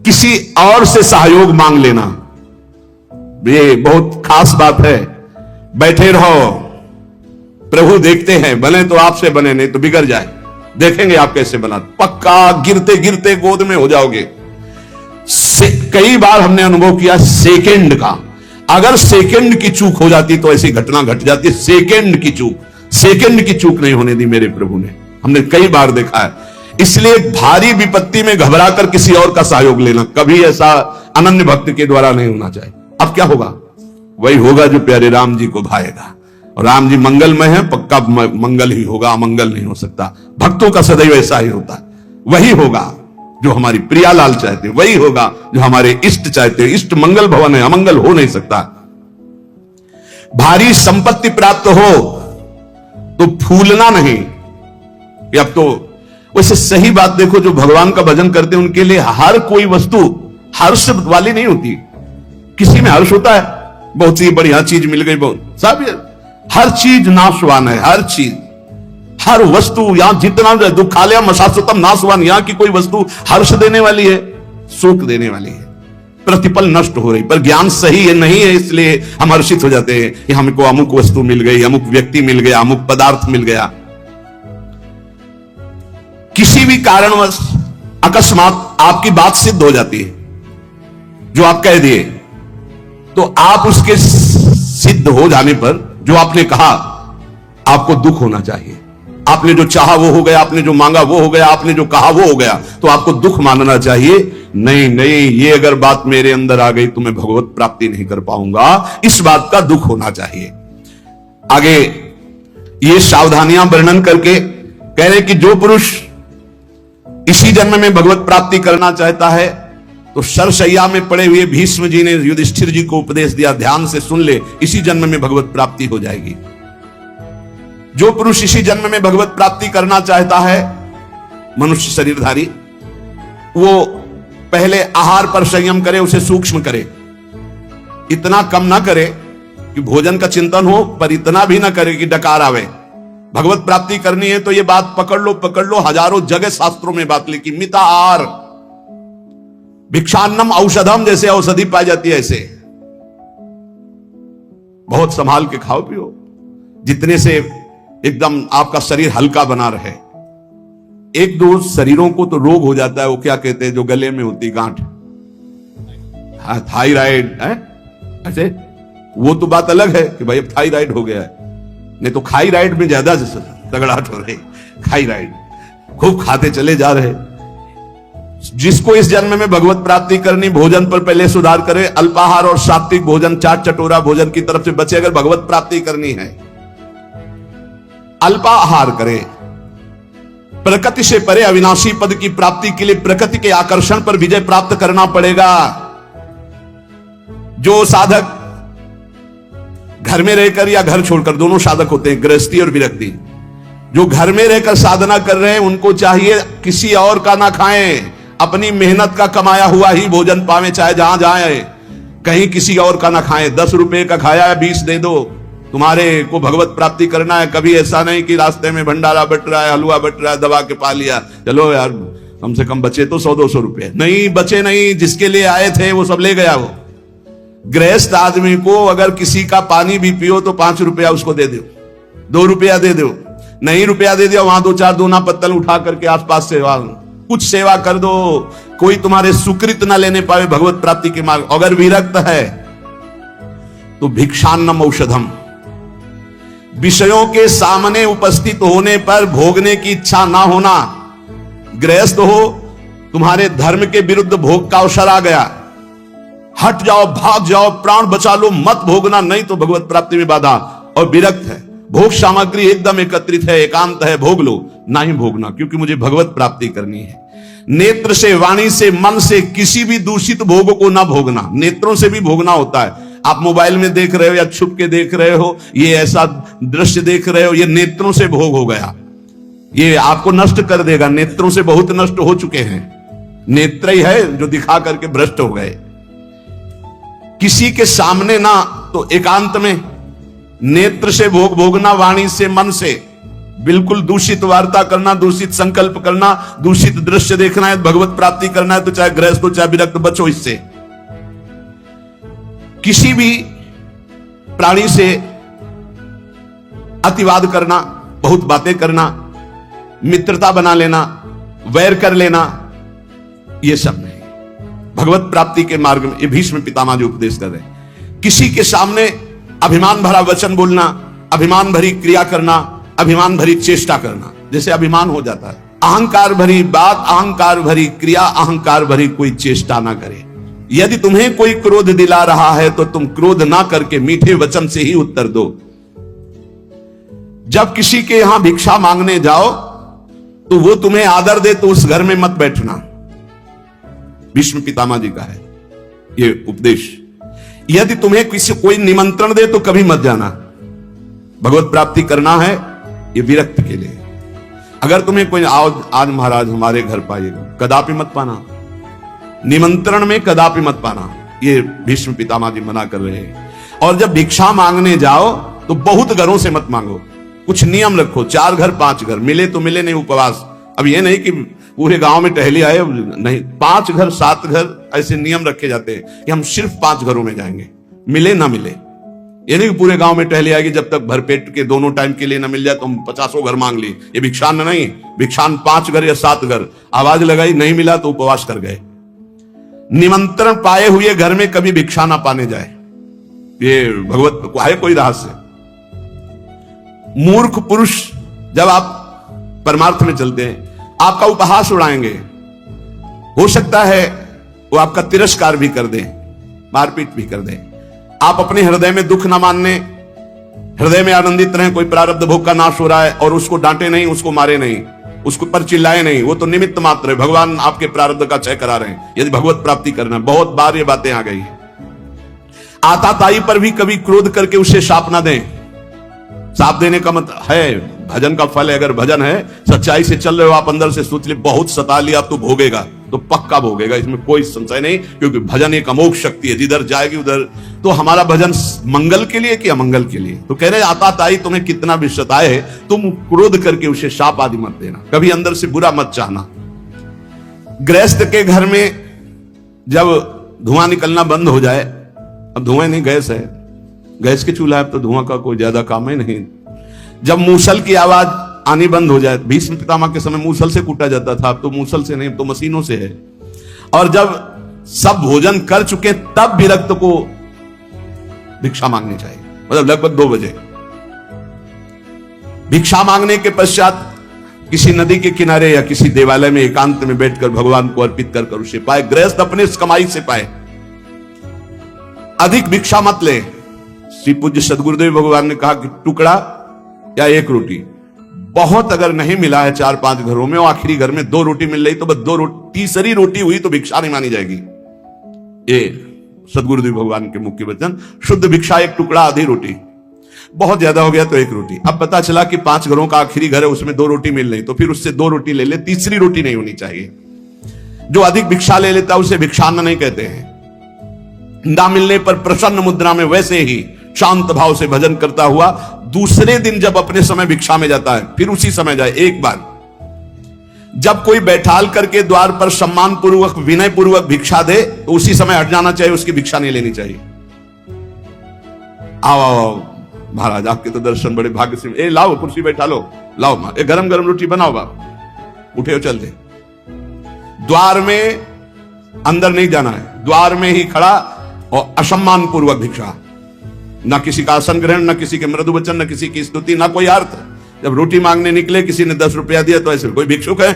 किसी और से सहयोग मांग लेना, ये बहुत खास बात है। बैठे रहो, प्रभु देखते हैं, बने तो आपसे बने, नहीं तो बिगड़ जाए, देखेंगे आप कैसे बना। पक्का गिरते गिरते गोद में हो जाओगे। कई बार हमने अनुभव किया सेकंड का, अगर सेकंड की चूक हो जाती तो ऐसी घटना घट जाती है। सेकंड की चूक नहीं होने दी मेरे प्रभु ने, हमने कई बार देखा है। इसलिए भारी विपत्ति में घबराकर किसी और का सहयोग लेना कभी ऐसा अनन्य भक्त के द्वारा नहीं होना चाहिए। अब क्या होगा? वही होगा जो प्यारे राम जी को भाएगा। और राम जी मंगलमय है, पक्का मंगल ही होगा, अमंगल नहीं हो सकता। भक्तों का सदैव ऐसा ही होता है। वही होगा जो हमारी प्रियालाल चाहते, वही होगा जो हमारे इष्ट चाहते। इष्ट मंगल भवन है, अमंगल हो नहीं सकता। भारी संपत्ति प्राप्त हो तो फूलना नहीं। अब तो वैसे सही बात देखो, जो भगवान का भजन करते हैं उनके लिए हर कोई वस्तु हर्ष वाली नहीं होती। किसी में हर्ष होता है, बहुत सी बढ़िया चीज मिल गई, बहुत सब, हर चीज नाशवान है। हर चीज, हर वस्तु, यहां जितना दुखालयम अशाश्वतम नाशवान, यहां की कोई वस्तु हर्ष देने वाली है, सुख देने वाली है। प्रतिपल नष्ट हो रही, पर ज्ञान सही है नहीं है, इसलिए हम हर्षित हो जाते हैं कि हमको अमुक वस्तु मिल गई, अमुक व्यक्ति मिल गया, अमुक पदार्थ मिल गया। किसी भी कारणवश अकस्मात आपकी बात सिद्ध हो जाती है, जो आप कह दिए, तो आप उसके सिद्ध हो जाने पर जो आपने कहा, आपको दुख होना चाहिए। आपने जो चाहा वो हो गया, आपने जो मांगा वो हो गया, आपने जो कहा वो हो गया, तो आपको दुख मानना चाहिए। नहीं नहीं, ये अगर बात मेरे अंदर आ गई तो मैं भगवत प्राप्ति नहीं कर पाऊंगा, इस बात का दुख होना चाहिए। आगे ये सावधानियां वर्णन करके कह रहे कि जो पुरुष इसी जन्म में भगवत प्राप्ति करना चाहता है, तो सरसैया में पड़े हुए भीष्म जी ने युधिष्ठिर जी को उपदेश दिया, ध्यान से सुन ले, इसी जन्म में भगवत प्राप्ति हो जाएगी। जो पुरुष इसी जन्म में भगवत प्राप्ति करना चाहता है, मनुष्य शरीरधारी, वो पहले आहार पर संयम करे, उसे सूक्ष्म करे, इतना कम ना करे कि भोजन का चिंतन हो, पर इतना भी ना करे कि डकार आवे। भगवत प्राप्ति करनी है तो ये बात पकड़ लो, हजारों जगह शास्त्रों में बात लिखी, मिता आहार, भिक्षान्नम औषधम, जैसे औषधि पाई जाती है ऐसे बहुत संभाल के खाओ पियो, जितने से एकदम आपका शरीर हल्का बना रहे। एक दो शरीरों को तो रोग हो जाता है, वो क्या कहते हैं जो गले में होती गांठ, थायराइड है ऐसे, वो तो बात अलग है कि भाई अब थायराइड हो गया है, नहीं तो थायराइड में ज्यादा तगड़ाहट हो रही, थायराइड खूब खाते चले जा रहे। जिसको इस जन्म में भगवत प्राप्ति करनी, भोजन पर पहले सुधार करे, अल्पाहार और सात्विक भोजन, चाट चटोरा भोजन की तरफ से बचे। अगर भगवत प्राप्ति करनी है, अल्पाहार करे, प्रकृति से परे अविनाशी पद की प्राप्ति के लिए प्रकृति के आकर्षण पर विजय प्राप्त करना पड़ेगा। जो साधक घर में रहकर या घर छोड़कर, दोनों साधक होते हैं, गृहस्थी और विरक्ति, जो घर में रहकर साधना कर रहे हैं उनको चाहिए किसी और का ना खाएं, अपनी मेहनत का कमाया हुआ ही भोजन पावे, चाहे जहां जाए, कहीं किसी और का ना खाएं। 10 रुपए का खाया है 20 दे दो, तुम्हारे को भगवत प्राप्ति करना है। कभी ऐसा नहीं कि रास्ते में भंडारा बट रहा है, हलवा बट रहा है, दबा के पा लिया, चलो यार कम से कम बचे तो 100-200 रुपए, नहीं बचे नहीं, जिसके लिए आए थे वो सब ले गया। वो गृहस्थ आदमी को अगर किसी का पानी भी पियो तो 5 रुपया उसको दे दो, 2 रुपया दे दो, नहीं रुपया दे दिया, वहां 2-4 दोना पत्तल उठा करके आसपास से कुछ सेवा कर दो। कोई तुम्हारे सुकृत ना लेने पावे भगवत प्राप्ति के मार्ग। अगर विरक्त है तो भिक्षान्नम औषधम, विषयों के सामने उपस्थित होने पर भोगने की इच्छा ना होना। गृहस्थ हो, तुम्हारे धर्म के विरुद्ध भोग का अवसर आ गया, हट जाओ, भाग जाओ, प्राण बचा लो, मत भोगना, नहीं तो भगवत प्राप्ति में बाधा। और विरक्त है, भोग सामग्री एकदम एकत्रित है, एकांत है, भोग लो, ना ही भोगना, क्योंकि मुझे भगवत प्राप्ति करनी है। नेत्र से, वाणी से, मन से किसी भी दूषित भोग को ना भोगना। नेत्रों से भी भोगना होता है। आप मोबाइल में देख रहे हो या छुप के देख रहे हो, ये ऐसा दृश्य देख रहे हो, ये नेत्रों से भोग हो गया, ये आपको नष्ट कर देगा। नेत्रों से बहुत नष्ट हो चुके हैं, नेत्र ही है जो दिखा करके भ्रष्ट हो गए। किसी के सामने ना, तो एकांत में नेत्र से भोग भोगना, वाणी से, मन से बिल्कुल दूषित वार्ता करना, दूषित संकल्प करना, दूषित दृश्य देखना है, भगवत प्राप्ति करना है तो चाहे गृहस्थ हो चाहे विरक्त, बचो इससे। किसी भी प्राणी से अतिवाद करना, बहुत बातें करना, मित्रता बना लेना, वैर कर लेना, यह सब नहीं। भगवत प्राप्ति के मार्ग में ये भीष्म पितामह जो उपदेश कर रहे हैं, किसी के सामने अभिमान भरा वचन बोलना, अभिमान भरी क्रिया करना, अभिमान भरी चेष्टा करना, जैसे अभिमान हो जाता है। अहंकार भरी बात, अहंकार भरी क्रिया, अहंकार भरी कोई चेष्टा ना करे। यदि तुम्हें कोई क्रोध दिला रहा है तो तुम क्रोध ना करके मीठे वचन से ही उत्तर दो। जब किसी के यहां भिक्षा मांगने जाओ तो वो तुम्हें आदर दे तो उस घर में मत बैठना। भीष्म पितामह जी का है ये उपदेश। यदि तुम्हें किसी कोई निमंत्रण दे तो कभी मत जाना। भगवत प्राप्ति करना है ये विरक्त के लिए। अगर तुम्हें कोई आज महाराज हमारे घर पाइएगा, कदापि मत पाना। निमंत्रण में कदापि मत पाना, ये भीष्म पितामह जी मना कर रहे हैं। और जब भिक्षा मांगने जाओ तो बहुत घरों से मत मांगो, कुछ नियम रखो, 4 घर 5 घर, मिले तो मिले, नहीं उपवास। अब ये नहीं कि पूरे गांव में टहले आए, नहीं 5 घर 7 घर ऐसे नियम रखे जाते हैं कि हम सिर्फ 5 घरों में जाएंगे, मिले ना मिले। ये नहीं कि पूरे गांव में टहले आएगी, जब तक भरपेट के दोनों टाइम के लिए ना मिल जाए तो हम 50 घर मांग ली। ये भिक्षान नहीं, भिक्षान 5 घर या 7 घर। आवाज लगाई, नहीं मिला तो उपवास कर गए। निमंत्रण पाए हुए घर में कभी भिक्षा ना पाने जाए, ये भगवत है कोई रहस्य। मूर्ख पुरुष जब आप परमार्थ में चलते हैं, आपका उपहास उड़ाएंगे, हो सकता है वो आपका तिरस्कार भी कर दें, मारपीट भी कर दें। आप अपने हृदय में दुख ना मानने, हृदय में आनंदित रहें। कोई प्रारब्ध भोग का नाश हो रहा है और उसको डांटे नहीं, उसको मारे नहीं, उसको पर चिल्लाए नहीं, वो तो निमित्त मात्र है। भगवान आपके प्रारब्ध का क्षय करा रहे हैं यदि भगवत प्राप्ति करना। बहुत बार ये बातें आ गई है। आताताई पर भी कभी क्रोध करके उसे शाप ना दें। साप देने का मतलब है भजन का फल है। अगर भजन है, सच्चाई से चल रहे हो आप, अंदर से सोच ले बहुत सता लिया अब तो भोगेगा, तो पक्का भोगेगा, इसमें कोई संशय नहीं। क्योंकि भजन एक अमोघ शक्ति है, जिधर जाएगी उधर। तो हमारा भजन मंगल के लिए कि अमंगल के लिए? तो कह रहे आताताई तुम्हें कितना भी सताए, तुम क्रोध करके उसे शाप आदि मत देना, कभी अंदर से बुरा मत चाहना। गृहस्थ के घर में जब धुआं निकलना बंद हो जाए, अब धुआं नहीं, गैस है, गैस के चूल्हा है तो धुआं का कोई ज्यादा काम ही नहीं। जब मूसल की आवाज आनी बंद हो जाए, भीष्म पितामह के समय मूसल से कूटा जाता था, अब तो मूसल से नहीं, तो मशीनों से है। और जब सब भोजन कर चुके तब विरक्त को भिक्षा मांगनी चाहिए, मतलब लगभग 2 बजे। भिक्षा मांगने के पश्चात किसी नदी के किनारे या किसी देवालय में एकांत में बैठकर भगवान को अर्पित कर उसे पाए। गृहस्थ अपने कमाई से पाए, अधिक भिक्षा मत ले। श्री पूज्य सदगुरुदेव भगवान ने कहा कि टुकड़ा या 1 रोटी, बहुत अगर नहीं मिला है 4-5 घरों में, और आखिरी घर में 2 रोटी मिल रही तो बस 2 रोटी, तीसरी रोटी हुई तो भिक्षा नहीं मानी जाएगी। ये सदगुरुदेव भगवान के मुख्य वचन। शुद्ध भिक्षा 1 टुकड़ा, आधी रोटी। बहुत ज्यादा हो गया तो 1 रोटी। अब पता चला कि 5 घरों का आखिरी घर है, उसमें 2 रोटी मिल रही, तो फिर उससे 2 रोटी ले ले, तीसरी रोटी नहीं होनी चाहिए। जो अधिक भिक्षा ले लेता है उसे भिक्षान्न नहीं कहते हैं। ना मिलने पर प्रसन्न मुद्रा में वैसे ही शांत भाव से भजन करता हुआ दूसरे दिन जब अपने समय भिक्षा में जाता है, फिर उसी समय जाए। एक बार जब कोई बैठाल करके द्वार पर सम्मान पूर्वक विनय पूर्वक भिक्षा दे तो उसी समय हट जाना चाहिए, उसकी भिक्षा नहीं लेनी चाहिए। आओ आओ महाराज, आपके तो दर्शन बड़े भाग्य से। ए लाओ कुर्सी बैठा लो, लाओ गरम गरम रोटी बनाओ बाप, उठे हो चल दे। द्वार में अंदर नहीं जाना है, द्वार में ही खड़ा और असम्मान पूर्वक भिक्षा। ना किसी का आसन ग्रहण, ना किसी के मृदु वचन, ना किसी की स्तुति, ना कोई अर्थ। जब रोटी मांगने निकले, किसी ने 10 रुपया दिया तो ऐसे कोई भिक्षुक है,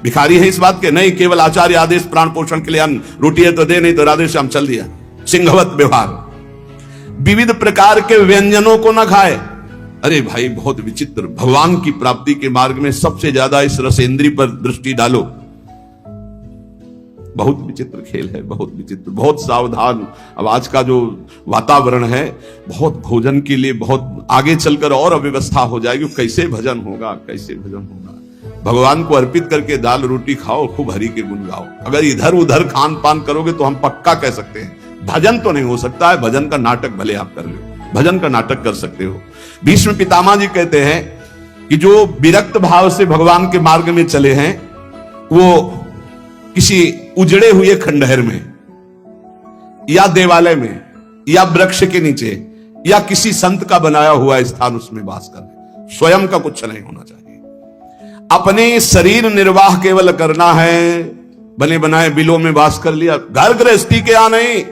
भिखारी है इस बात के? नहीं, केवल आचार्य आदेश, प्राण पोषण के लिए अन्न, रोटी है तो दे, नहीं तो राधे श्याम चल दिया। सिंहवत व्यवहार। विविध प्रकार के व्यंजनों को न खाए। अरे भाई बहुत विचित्र। भगवान की प्राप्ति के मार्ग में सबसे ज्यादा इस रसेंद्री पर दृष्टि डालो। बहुत विचित्र खेल है, बहुत विचित्र, बहुत सावधान। अब आज का जो वातावरण है, बहुत भोजन के लिए बहुत आगे चलकर और अव्यवस्था हो जाएगी। कैसे भजन होगा, कैसे भजन होगा? भगवान को अर्पित करके दाल रोटी खाओ, खूब हरि के गुण गाओ। अगर इधर उधर खान पान करोगे तो हम पक्का कह सकते हैं भजन तो नहीं हो सकता है। भजन का नाटक भले आप कर लो, भजन का नाटक कर सकते हो। भीष्म पितामह जी कहते हैं कि जो विरक्त भाव से भगवान के मार्ग में चले हैं, वो किसी उजड़े हुए खंडहर में या देवालय में या वृक्ष के नीचे या किसी संत का बनाया हुआ स्थान, उसमें वास कर, स्वयं का कुछ नहीं होना चाहिए। अपने शरीर निर्वाह केवल करना है, बने बनाए बिलों में वास कर लिया। घर गृहस्थी के यहां नहीं,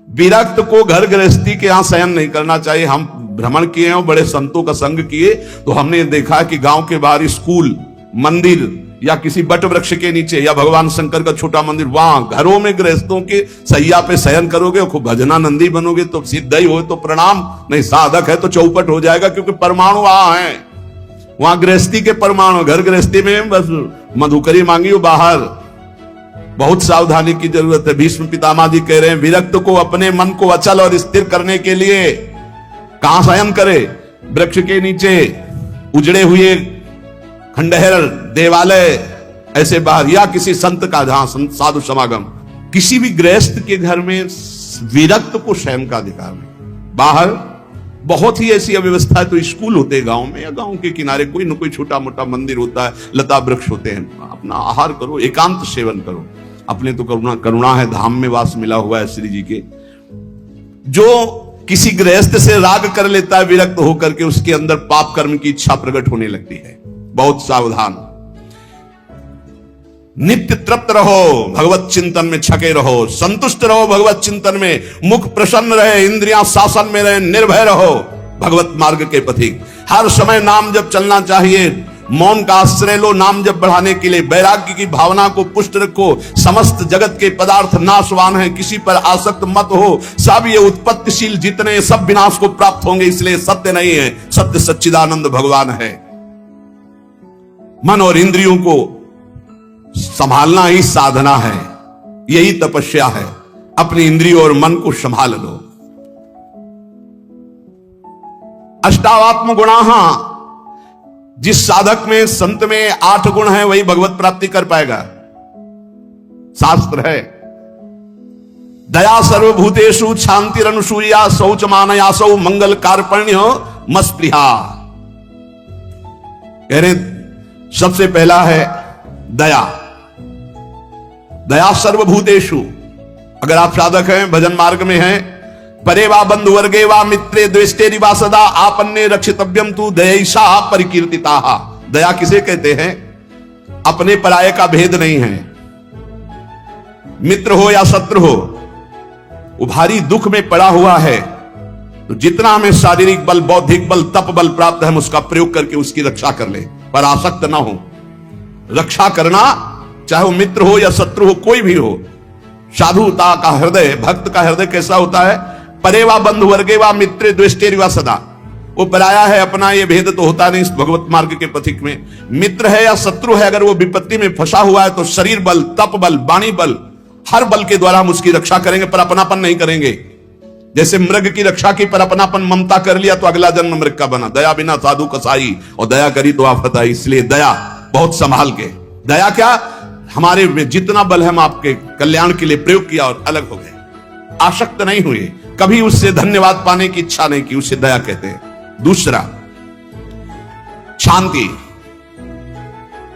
विरक्त को घर गृहस्थी के यहां शयन नहीं करना चाहिए। हम भ्रमण किए हैं, बड़े संतों का संग किए, तो हमने देखा कि गांव के बाहर स्कूल, मंदिर या किसी बट वृक्ष के नीचे या भगवान शंकर का छोटा मंदिर, वहां घरों में गृहस्थों के सैया पे शयन करोगे, खूब भजनानंदी बनोगे तो सिद्ध ही हो तो प्रणाम, नहीं साधक है तो चौपट हो जाएगा। क्योंकि परमाणु वहां है, वहां गृहस्थी के परमाणु। घर गृहस्थी में बस मधुकरी मांगी हो बाहर। बहुत सावधानी की जरूरत है। भीष्म पितामह जी कह रहे हैं विरक्त को अपने मन को अचल और स्थिर करने के लिए कहां शयन करे? वृक्ष के नीचे, उजड़े हुए खंडहर, देवालय, ऐसे बाहर, या किसी संत का जहां साधु समागम। किसी भी गृहस्थ के घर में विरक्त को शयन का अधिकार नहीं। बाहर बहुत ही ऐसी अव्यवस्था है तो स्कूल होते हैं गांव में, या गांव के किनारे कोई न कोई छोटा मोटा मंदिर होता है, लता वृक्ष होते हैं, अपना आहार करो, एकांत सेवन करो। अपने तो करुणा है, धाम में वास मिला हुआ है श्री जी के। जो किसी गृहस्थ से राग कर लेता है विरक्त होकर के, उसके अंदर पाप कर्म की इच्छा प्रकट होने लगती है। बहुत सावधान। नित्य तृप्त रहो, भगवत चिंतन में छके रहो, संतुष्ट रहो भगवत चिंतन में, मुख प्रसन्न रहे, इंद्रियां शासन में रहे, निर्भय रहो भगवत मार्ग के पथिक। हर समय नाम जप चलना चाहिए, मौन का आश्रय लो नाम जप बढ़ाने के लिए। वैराग्य की भावना को पुष्ट रखो। समस्त जगत के पदार्थ नाशवान हैं, किसी पर आसक्त मत हो। सब ये उत्पत्तिशील जितने सब विनाश को प्राप्त होंगे, इसलिए सत्य नहीं है, सत्य सच्चिदानंद भगवान है। मन और इंद्रियों को संभालना ही साधना है, यही तपस्या है। अपनी इंद्रियों और मन को संभाल लो। अष्टावात्म गुणाः, जिस साधक में संत में 8 गुण है वही भगवत प्राप्ति कर पाएगा। शास्त्र है, दया सर्वभूतेषु, शांतिरनुसूया, शौच मानयासौ, मंगल कार्पण्य मस्पृहा। कह रहे सबसे पहला है दया। दया सर्वभूतेषु। अगर आप साधक हैं, भजन मार्ग में हैं, परे वा बंधु वर्गे वा मित्रे द्वेष्टे वा सदा आपन्ने रक्षितव्यम तु दयैषा परिकीर्तिता। दया किसे कहते हैं? अपने पराये का भेद नहीं है। मित्र हो या शत्रु हो, वो भारी दुख में पड़ा हुआ है, तो जितना हमें शारीरिक बल, बौद्धिक बल, तप बल प्राप्त है, हम उसका प्रयोग करके उसकी रक्षा कर ले, पर आसक्त ना हो। रक्षा करना, चाहे वो मित्र हो या शत्रु हो, कोई भी हो। साधुता का हृदय, भक्त का हृदय कैसा होता है? परे वा बंधु वर्गे वा मित्रे द्वेष्टे वा सदा। वो पराया है, अपना ये भेद तो होता नहीं इस भगवत मार्ग के पथिक में। मित्र है या शत्रु है, अगर वो विपत्ति में फंसा हुआ है तो शरीर बल, तप बल, वाणी बल, हर बल के द्वारा हम उसकी रक्षा करेंगे, पर अपनापन नहीं करेंगे। जैसे मृग की रक्षा की, पर अपनापन ममता कर लिया तो अगला जन्म मृग का बना। दया बिना साधु कसाई, और दया करी तो आफत आई। इसलिए दया बहुत संभाल के। दया क्या? हमारे में जितना बल है हम आपके कल्याण के लिए प्रयोग किया और अलग हो गए, आसक्त नहीं हुए, कभी उससे धन्यवाद पाने की इच्छा नहीं की, उसे दया कहते हैं। दूसरा, शांति।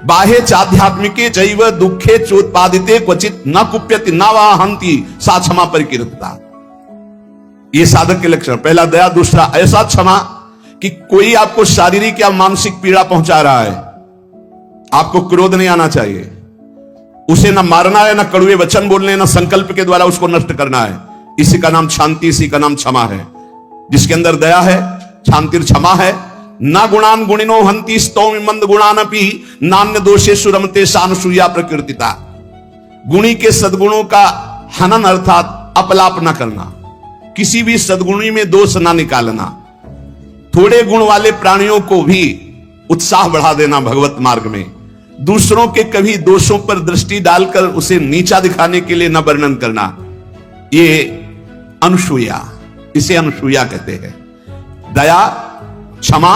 बाह्य चाध्यात्मिके जैव दुखे चोत्पादिते क्वचित न कुप्यति न वा हंति सा क्षमा परिकीर्तिता। ये साधक के लक्षण। पहला दया, दूसरा ऐसा क्षमा कि कोई आपको शारीरिक या मानसिक पीड़ा पहुंचा रहा है, आपको क्रोध नहीं आना चाहिए। उसे न मारना है, न कड़वे वचन बोलने, न संकल्प के द्वारा उसको नष्ट करना है। इसी का नाम शांति, इसी का नाम क्षमा है। जिसके अंदर दया है, शांति क्षमा है। न गुणान गुणिनो हंति स्तौमि मंद गुणानपि नान्य दोषेषु रमते सानुसूया प्रकृतिता। गुणी के सद्गुणों का हनन अर्थात अपलाप न करना, किसी भी सद्गुणी में दोष ना निकालना, थोड़े गुण वाले प्राणियों को भी उत्साह बढ़ा देना भगवत मार्ग में, दूसरों के कभी दोषों पर दृष्टि डालकर उसे नीचा दिखाने के लिए न वर्णन करना, ये अनुसूया, इसे अनुसूया कहते हैं। दया, क्षमा,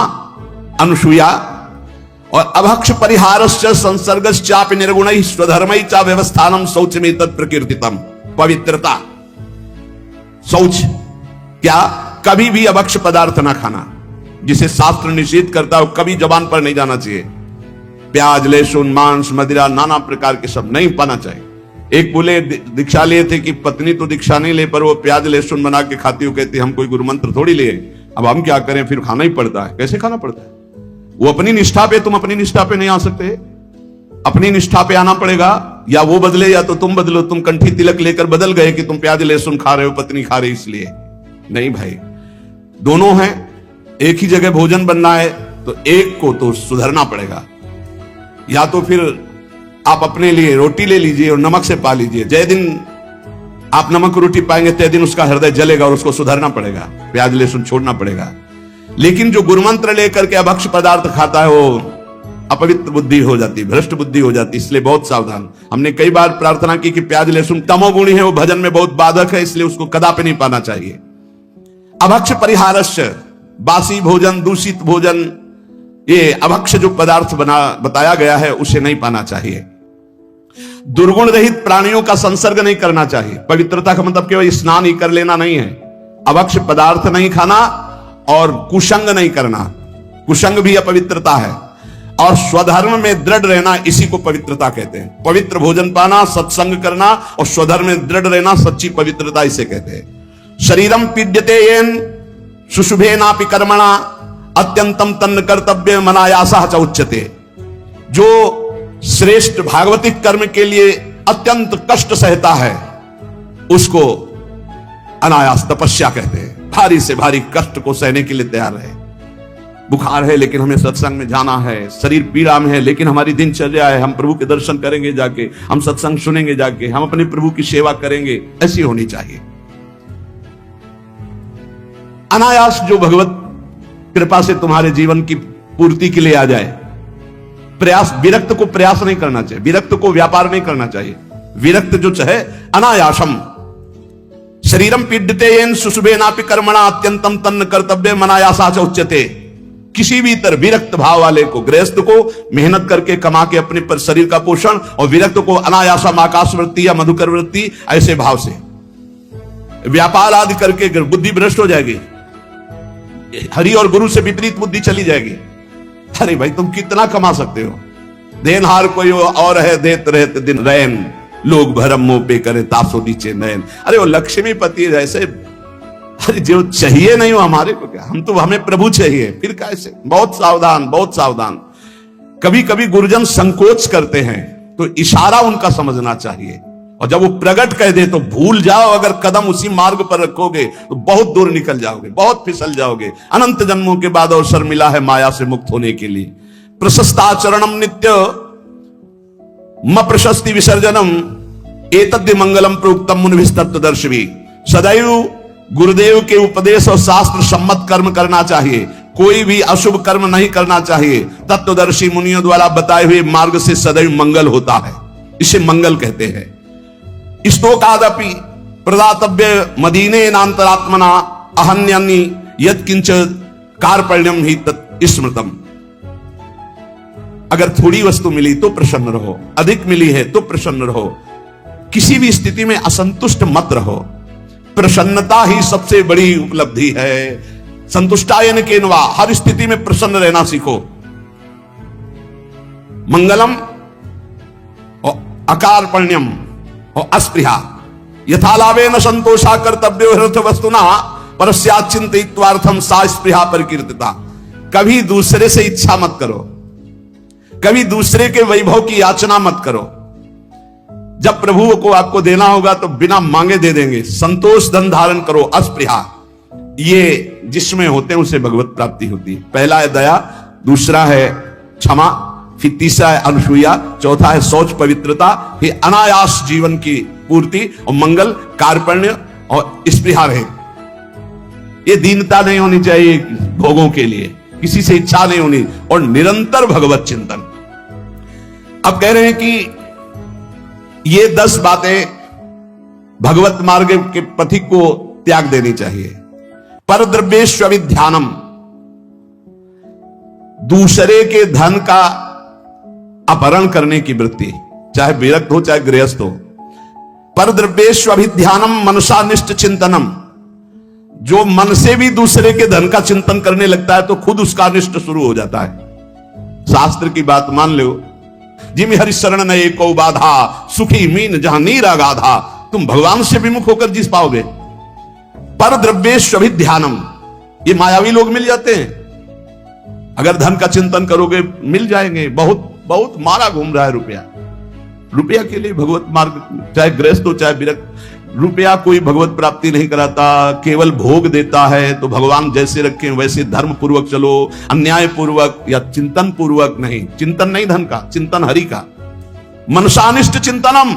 अनुसूया। और अभक्ष परिहारश्च संसर्गश्चापि निर्गुणैः स्वधर्मैः च व्यवस्थानम शौचमें तत्प्रकीर्तितम। पवित्रता, शौच क्या? कभी भी अभक्ष पदार्थ ना खाना, जिसे शास्त्र निषेध करता है, कभी जबान पर नहीं जाना चाहिए। प्याज, लहसुन, मांस, मदिरा, नाना प्रकार के सब नहीं पाना चाहिए। एक बोले दीक्षा लिए थे कि पत्नी तो दीक्षा नहीं ले, पर वो प्याज लहसुन बना के खाती हो, कहती हम कोई गुरु मंत्र थोड़ी लिए, अब हम क्या करें, फिर खाना ही पड़ता है। कैसे खाना पड़ता है? वो अपनी निष्ठा पे, तुम अपनी निष्ठा पे नहीं आ सकते। अपनी निष्ठा पे आना पड़ेगा, या वो बदले या तो तुम बदलो। तुम कंठी तिलक लेकर बदल गए कि तुम प्याज लहसुन खा रहे हो, पत्नी खा रही इसलिए नहीं भाई। दोनों हैं, एक ही जगह भोजन बनना है तो एक को तो सुधरना पड़ेगा। या तो फिर आप अपने लिए रोटी ले लीजिए और नमक से पा लीजिए। जय दिन आप नमक रोटी पाएंगे तय दिन उसका हृदय जलेगा और उसको सुधरना पड़ेगा, प्याज लहसुन छोड़ना पड़ेगा। लेकिन जो गुरुमंत्र लेकर के अभक्ष पदार्थ खाता है वो अपवित्र बुद्धि हो जाती, भ्रष्ट बुद्धि हो जाती। इसलिए बहुत सावधान। हमने कई बार प्रार्थना की कि प्याज लहसुन तमोगुणी है, वो भजन में बहुत बाधक है, इसलिए उसको कदापि नहीं पाना चाहिए। अभक्ष परिहारश्च, बासी भोजन, दूषित भोजन, ये अभक्ष जो पदार्थ बताया गया है उसे नहीं पाना चाहिए। दुर्गुण रहित प्राणियों का संसर्ग नहीं करना चाहिए। पवित्रता का मतलब केवल स्नान ही कर लेना नहीं है, अभक्ष पदार्थ नहीं खाना और कुसंग नहीं करना, कुसंग भी अपवित्रता है, और स्वधर्म में दृढ़ रहना, इसी को पवित्रता कहते हैं। पवित्र भोजन पाना, सत्संग करना और स्वधर्म में दृढ़ रहना सच्ची पवित्रता इसे कहते हैं। शरीरम पीड्यते येन शुशुभेनापि कर्मणा अत्यंतम तन्न कर्तव्य मनायासा च उच्यते। जो श्रेष्ठ भागवतिक कर्म के लिए अत्यंत कष्ट सहता है उसको अनायास तपस्या कहते हैं। भारी से भारी कष्ट को सहने के लिए तैयार है। बुखार है लेकिन हमें सत्संग में जाना है, शरीर पीड़ा में है लेकिन हमारी दिनचर्या है, हम प्रभु के दर्शन करेंगे जाके, हम सत्संग सुनेंगे जाके, हम अपने प्रभु की सेवा करेंगे, ऐसी होनी चाहिए। अनायास जो भगवत कृपा से तुम्हारे जीवन की पूर्ति के लिए आ जाए। प्रयास, विरक्त को प्रयास नहीं करना चाहिए, विरक्त को व्यापार नहीं करना चाहिए। विरक्त जो चाहे अनायासम शरीरम पीड्यते येन शुशुभेनापि कर्मणा अत्यंतम तन्न कर्तव्य मनायासा च उच्यते। किसी भी तरह विरक्त भाव वाले को, गृहस्थ को मेहनत करके कमा के अपने पर शरीर का पोषण, और विरक्त को अनायासम आकाश वृत्ति या मधुकर वृत्ति, ऐसे भाव से व्यापार आदि करके बुद्धि भ्रष्ट हो जाएगी, हरि और गुरु से विपरीत बुद्धि चली जाएगी। अरे भाई तुम कितना कमा सकते हो, देनहार कोई और है, देते रहते दिन रैन, लोग भरम मुंह पे करे तासो नीचे नयन। अरे वो लक्ष्मीपति जैसे, अरे जो चाहिए नहीं हो हमारे को क्या, हम तो, हमें प्रभु चाहिए, फिर कैसे। बहुत सावधान, बहुत सावधान। कभी कभी गुरुजन संकोच करते हैं तो इशारा उनका समझना चाहिए, और जब वो प्रकट कह दे तो भूल जाओ। अगर कदम उसी मार्ग पर रखोगे तो बहुत दूर निकल जाओगे, बहुत फिसल जाओगे। अनंत जन्मों के बाद अवसर मिला है माया से मुक्त होने के लिए। प्रशस्ताचरणम नित्य म प्रशस्ति विसर्जनम एतद्य मंगलम प्रोक्तम मुनिभिस्तत्वदर्शिभी। सदैव गुरुदेव के उपदेश और शास्त्र सम्मत कर्म करना चाहिए, कोई भी अशुभ कर्म नहीं करना चाहिए। तत्वदर्शी मुनियों द्वारा बताए हुए मार्ग से सदैव मंगल होता है, इसे मंगल कहते हैं। स्तोकादपि प्रदातव्य मदीने नांतरात्मना अहन्यानि यत्किंच कार्पण्यम ही तत् स्मृतम। अगर थोड़ी वस्तु मिली तो प्रसन्न रहो, अधिक मिली है तो प्रसन्न रहो, किसी भी स्थिति में असंतुष्ट मत रहो। प्रसन्नता ही सबसे बड़ी उपलब्धि है। संतुष्टायन केनवा, हर स्थिति में प्रसन्न रहना सीखो। मंगलम और अकार्पण्यम और अस्पृहा यथालाभे न संतोषा कर्तव्यो हृत वस्तुना परस्याचिंतयित्वार्थम सा स्पृहा परिकीर्तिता। कभी दूसरे से इच्छा मत करो, कभी दूसरे के वैभव की याचना मत करो। जब प्रभु को आपको देना होगा तो बिना मांगे दे देंगे। संतोष धन धारण करो, अस्पृहा, ये जिसमें होते हैं उसे भगवत प्राप्ति होती है। पहला है दया, दूसरा है क्षमा, फिर तीसरा है अनुसूया, चौथा है शौच पवित्रता, फिर अनायास जीवन की पूर्ति, और मंगल कार्पण्य और स्पृहा रहे। ये दीनता नहीं होनी चाहिए भोगों के लिए, किसी से इच्छा नहीं होनी, और निरंतर भगवत चिंतन। अब कह रहे हैं कि ये 10 बातें भगवत मार्ग के पथिक को त्याग देनी चाहिए। परद्रव्येष्वभिध्यानम, दूसरे के धन का अपहरण करने की वृत्ति, चाहे विरक्त हो चाहे गृहस्थ हो। परद्रव्येष्वभिध्यानम मनसानिष्ट चिंतनम, जो मन से भी दूसरे के धन का चिंतन करने लगता है तो खुद उसका अनिष्ट शुरू हो जाता है। शास्त्र की बात मान लो, जिम हरिशरण न एको बाधा सुखी मीन जहां नीर अगाधा। तुम भगवान से विमुख होकर जीत पाओगे। पर द्रव्येष्वभिध्यानम, ये मायावी लोग मिल जाते हैं। अगर धन का चिंतन करोगे मिल जाएंगे। बहुत बहुत मारा घूम रहा है रुपया, रुपया के लिए भगवत मार्ग, चाहे गृहस्थ हो चाहे विरक्त। रुपया कोई भगवत प्राप्ति नहीं कराता, केवल भोग देता है। तो भगवान जैसे रखें वैसे धर्म पूर्वक चलो, अन्याय पूर्वक या चिंतन पूर्वक नहीं। चिंतन नहीं धन का, चिंतन हरि का। मनसानिष्ट चिंतनम,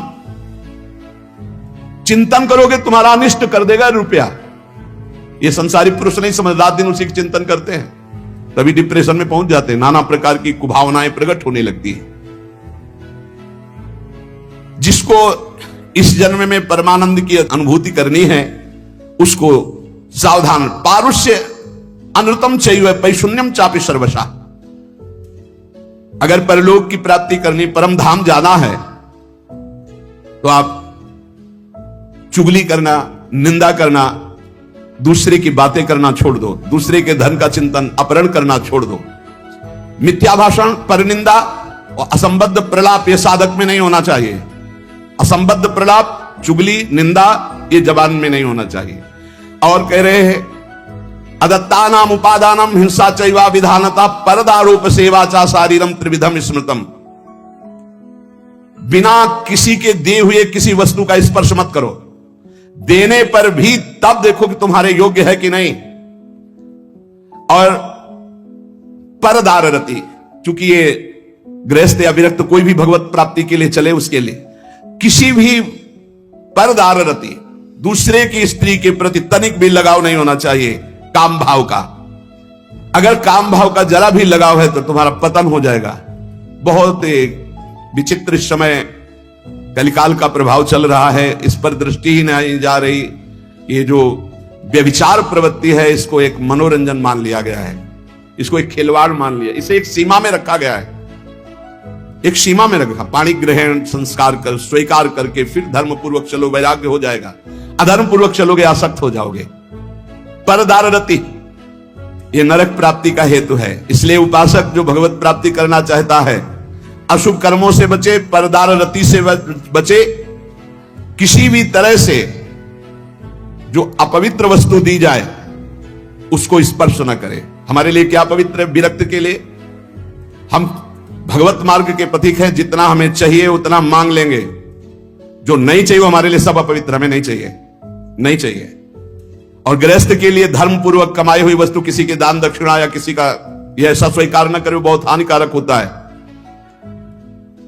चिंतन करोगे तुम्हारा अनिष्ट कर देगा रुपया। ये संसारी पुरुष नहीं समझ, रात दिन उसी की चिंतन करते हैं, तभी डिप्रेशन में पहुंच जाते हैं। नाना प्रकार की कुभावनाएं प्रकट होने लगती है। जिसको इस जन्म में परमानंद की अनुभूति करनी है उसको सावधान। पारुष्य अनृतम चैव पैशून्यम चापि सर्वशा। अगर परलोक की प्राप्ति करनी, परम धाम जाना है तो आप चुगली करना, निंदा करना, दूसरे की बातें करना छोड़ दो, दूसरे के धन का चिंतन अपहरण करना छोड़ दो। मिथ्या भाषण, परनिंदा और असंबद्ध प्रलाप ये साधक में नहीं होना चाहिए। असंबद्ध प्रलाप, चुगली, निंदा ये जबान में नहीं होना चाहिए। और कह रहे हैं अदत्तानाम उपादानम हिंसा चैवा विधानता परदारोप सेवा चा शारीरम त्रिविधम स्मृतम। बिना किसी के दिए हुए किसी वस्तु का स्पर्श मत करो। देने पर भी तब देखो कि तुम्हारे योग्य है कि नहीं। और परदार रति, चूंकि ये गृहस्थ या विरक्त कोई भी भगवत प्राप्ति के लिए चले, उसके लिए किसी भी परदार रति, दूसरे की स्त्री के प्रति तनिक भी लगाव नहीं होना चाहिए काम भाव का। अगर काम भाव का जरा भी लगाव है तो तुम्हारा पतन हो जाएगा। बहुत एक विचित्र समय कलिकाल का प्रभाव चल रहा है, इस पर दृष्टि ही नहीं जा रही। ये जो व्यभिचार प्रवृत्ति है इसको एक मनोरंजन मान लिया गया है, इसको एक खिलवाड़ मान लिया, इसे एक सीमा में रखा गया है, एक सीमा में रखा। पाणी ग्रहण संस्कार कर स्वीकार करके फिर धर्म पूर्वक चलो, वैराग्य हो जाएगा। अधर्म पूर्वक चलोगे आसक्त हो जाओगे। परदार रति ये नरक प्राप्ति का हेतु है। इसलिए उपासक जो भगवत प्राप्ति करना चाहता है अशुभ कर्मों से बचे, परदार रति से बचे। किसी भी तरह से जो अपवित्र वस्तु दी जाए उसको स्पर्श न करे। हमारे लिए क्या पवित्र है? विरक्त के लिए हम भगवत मार्ग के पथिक हैं, जितना हमें चाहिए उतना मांग लेंगे। जो नहीं चाहिए वो हमारे लिए सब अपवित्र, हमें नहीं चाहिए, नहीं चाहिए। और गृहस्थ के लिए धर्म पूर्वक कमाई हुई वस्तु किसी के दान दक्षिणा या किसी का यह ऐसा स्वीकार न करे, बहुत हानिकारक होता है।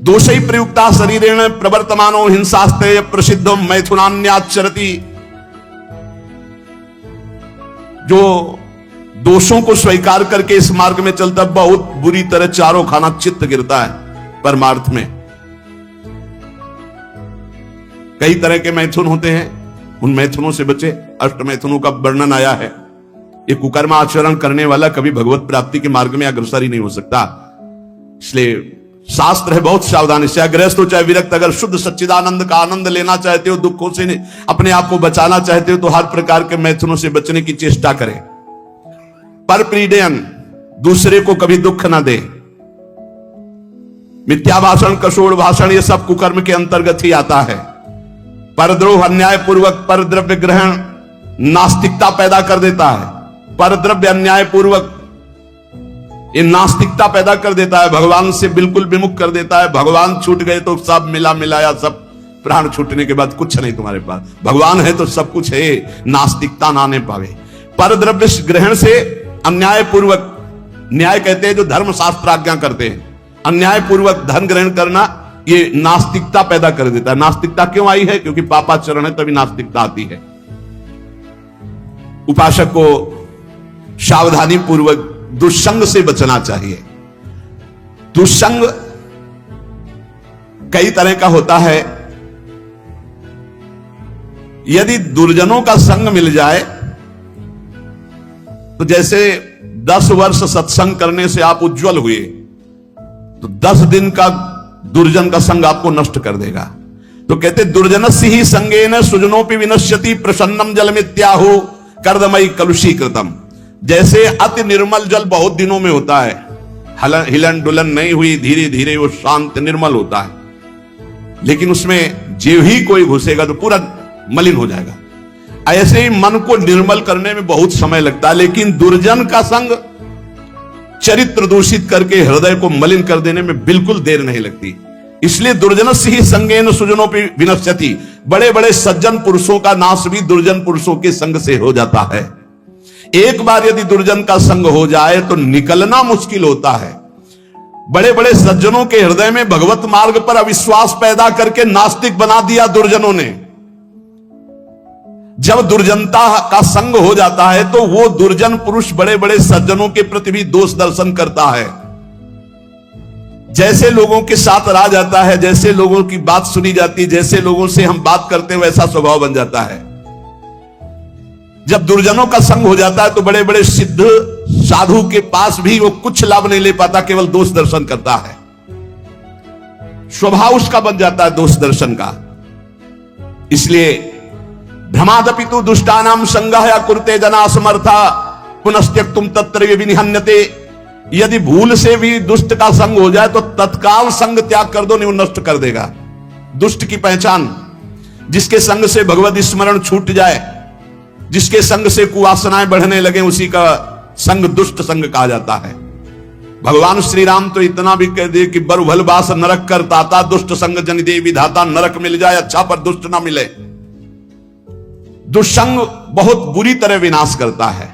दोषै प्रयुक्ता शरीरेण प्रवर्तमानो हिंसास्ते प्रसिद्धो मैथुनान्याचरति। जो दोषों को स्वीकार करके इस मार्ग में चलता बहुत बुरी तरह चारों खाना चित्त गिरता है। परमार्थ में कई तरह के मैथुन होते हैं, उन मैथुनों से बचे। अष्ट मैथुनों का वर्णन आया है। ये कुकर्म आचरण करने वाला कभी भगवत प्राप्ति के मार्ग में अग्रसर ही नहीं हो सकता। इसलिए शास्त्र है बहुत सावधानी से, गृहस्थ हो चाहे विरक्त, अगर शुद्ध सच्चिदानंद का आनंद लेना चाहते हो, दुखों से अपने आप को बचाना चाहते हो, तो हर प्रकार के मैथुनों से बचने की चेष्टा करें। पर पीड़यन, दूसरे को कभी दुख ना दे। मिथ्या भाषण, कशोर भाषण, ये सब कुकर्म के अंतर्गत ही आता है। परद्रोह, अन्याय पूर्वक परद्रव्य ग्रहण नास्तिकता पैदा कर देता है। परद्रव्य अन्याय पूर्वक ये नास्तिकता पैदा कर देता है, भगवान से बिल्कुल विमुख कर देता है। भगवान छूट गए तो सब मिला मिलाया, सब प्राण छूटने के बाद कुछ नहीं तुम्हारे पास। भगवान है तो सब कुछ है, नास्तिकता ना आने पावे। परद्रव्य ग्रहण से अन्याय पूर्वक, न्याय कहते हैं जो धर्म शास्त्र आज्ञा करते हैं, अन्याय पूर्वक धन ग्रहण करना ये नास्तिकता पैदा कर देता है। नास्तिकता क्यों आई है? क्योंकि पापाचरण है तभी नास्तिकता आती है। उपासक को सावधानी पूर्वक दुष्संग से बचना चाहिए। दुष्संग कई तरह का होता है। यदि दुर्जनों का संग मिल जाए तो जैसे 10 वर्ष सत्संग करने से आप उज्जवल हुए, तो 10 दिन का दुर्जन का संग आपको नष्ट कर देगा। तो कहते दुर्जनस्य ही संगेन सुजनोपि विनश्यति प्रसन्नम जलमित्याहु कर्दमयी कलुषीकृतम। जैसे अति निर्मल जल बहुत दिनों में होता है, हिलन डुलन नहीं हुई, धीरे धीरे वो शांत निर्मल होता है, लेकिन उसमें जो ही कोई घुसेगा तो पूरा मलिन हो जाएगा। ऐसे ही मन को निर्मल करने में बहुत समय लगता है, लेकिन दुर्जन का संग चरित्र दूषित करके हृदय को मलिन कर देने में बिल्कुल देर नहीं लगती। इसलिए दुर्जनस्य ही संगेन सुजनोपि विनश्यति। बड़े बड़े सज्जन पुरुषों का नाश भी दुर्जन पुरुषों के संग से हो जाता है। एक बार यदि दुर्जन का संग हो जाए तो निकलना मुश्किल होता है। बड़े बड़े सज्जनों के हृदय में भगवत मार्ग पर अविश्वास पैदा करके नास्तिक बना दिया दुर्जनों ने। जब दुर्जनता का संग हो जाता है तो वो दुर्जन पुरुष बड़े बड़े सज्जनों के प्रति भी दोष दर्शन करता है। जैसे लोगों के साथ रहा जाता है, जैसे लोगों की बात सुनी जाती है, जैसे लोगों से हम बात करते हैं, वैसा स्वभाव बन जाता है। जब दुर्जनों का संग हो जाता है तो बड़े बड़े सिद्ध साधु के पास भी वो कुछ लाभ नहीं ले पाता, केवल दोष दर्शन करता है। स्वभाव उसका बन जाता है दोष दर्शन का। इसलिए भ्रमादपि तु दुष्टानाम संगः या कुरुते जना समर्था पुनस्त्यक्तुम तत्र विनिहन्यते। यदि भूल से भी दुष्ट का संग हो जाए तो तत्काल संग त्याग कर दो, नहीं वो नष्ट कर देगा। दुष्ट की पहचान, जिसके संग से भगवत स्मरण छूट जाए, जिसके संग से कुवासनाएं बढ़ने लगे, उसी का संग दुष्ट संग कहा जाता है। भगवान श्री राम तो इतना भी कह दे कि बरु बास नरक कर ताता, दुष्ट संग जन दे विधाता। नरक मिल जाए अच्छा, पर दुष्ट ना मिले। दुष्संग बहुत बुरी तरह विनाश करता है।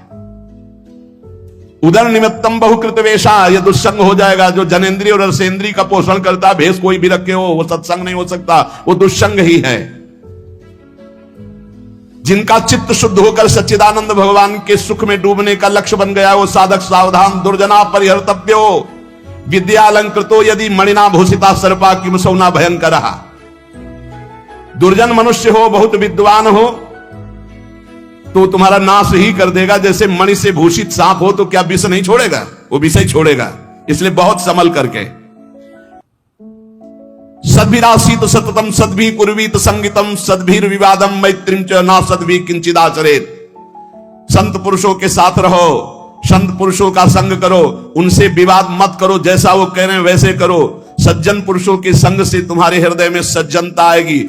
उदर निमित्तम बहुकृत वेशा, यह दुष्संग हो जाएगा। जो जनेन्द्रिय और रसेंद्रिय का पोषण करता है, भेष कोई भी रखे हो, वो सत्संग नहीं हो सकता, वो दुष्संग ही है। जिनका चित्त शुद्ध होकर सच्चिदानंद भगवान के सुख में डूबने का लक्ष्य बन गया, वो साधक सावधान। दुर्जना परिहर्तव्यो विद्यालंकृतो यदि मणिना भूषिता सर्पा किम सौना भयंकर। दुर्जन मनुष्य हो, बहुत विद्वान हो, तो तुम्हारा नाश ही कर देगा। जैसे मणि से भूषित सांप हो तो क्या विष नहीं छोड़ेगा, वो विष ही छोड़ेगा। इसलिए बहुत संभल करके। सद्भिरासीत सततम सद्भि कुर्वीत संगीतम सद्भिर विवादम मैत्रीम च ना सद्भि किंचिदाचरेत। संत पुरुषों के साथ रहो, संत पुरुषों का संग करो, उनसे विवाद मत करो, जैसा वो कह रहे हैं वैसे करो। सज्जन पुरुषों के संग से तुम्हारे हृदय में सज्जनता आएगी।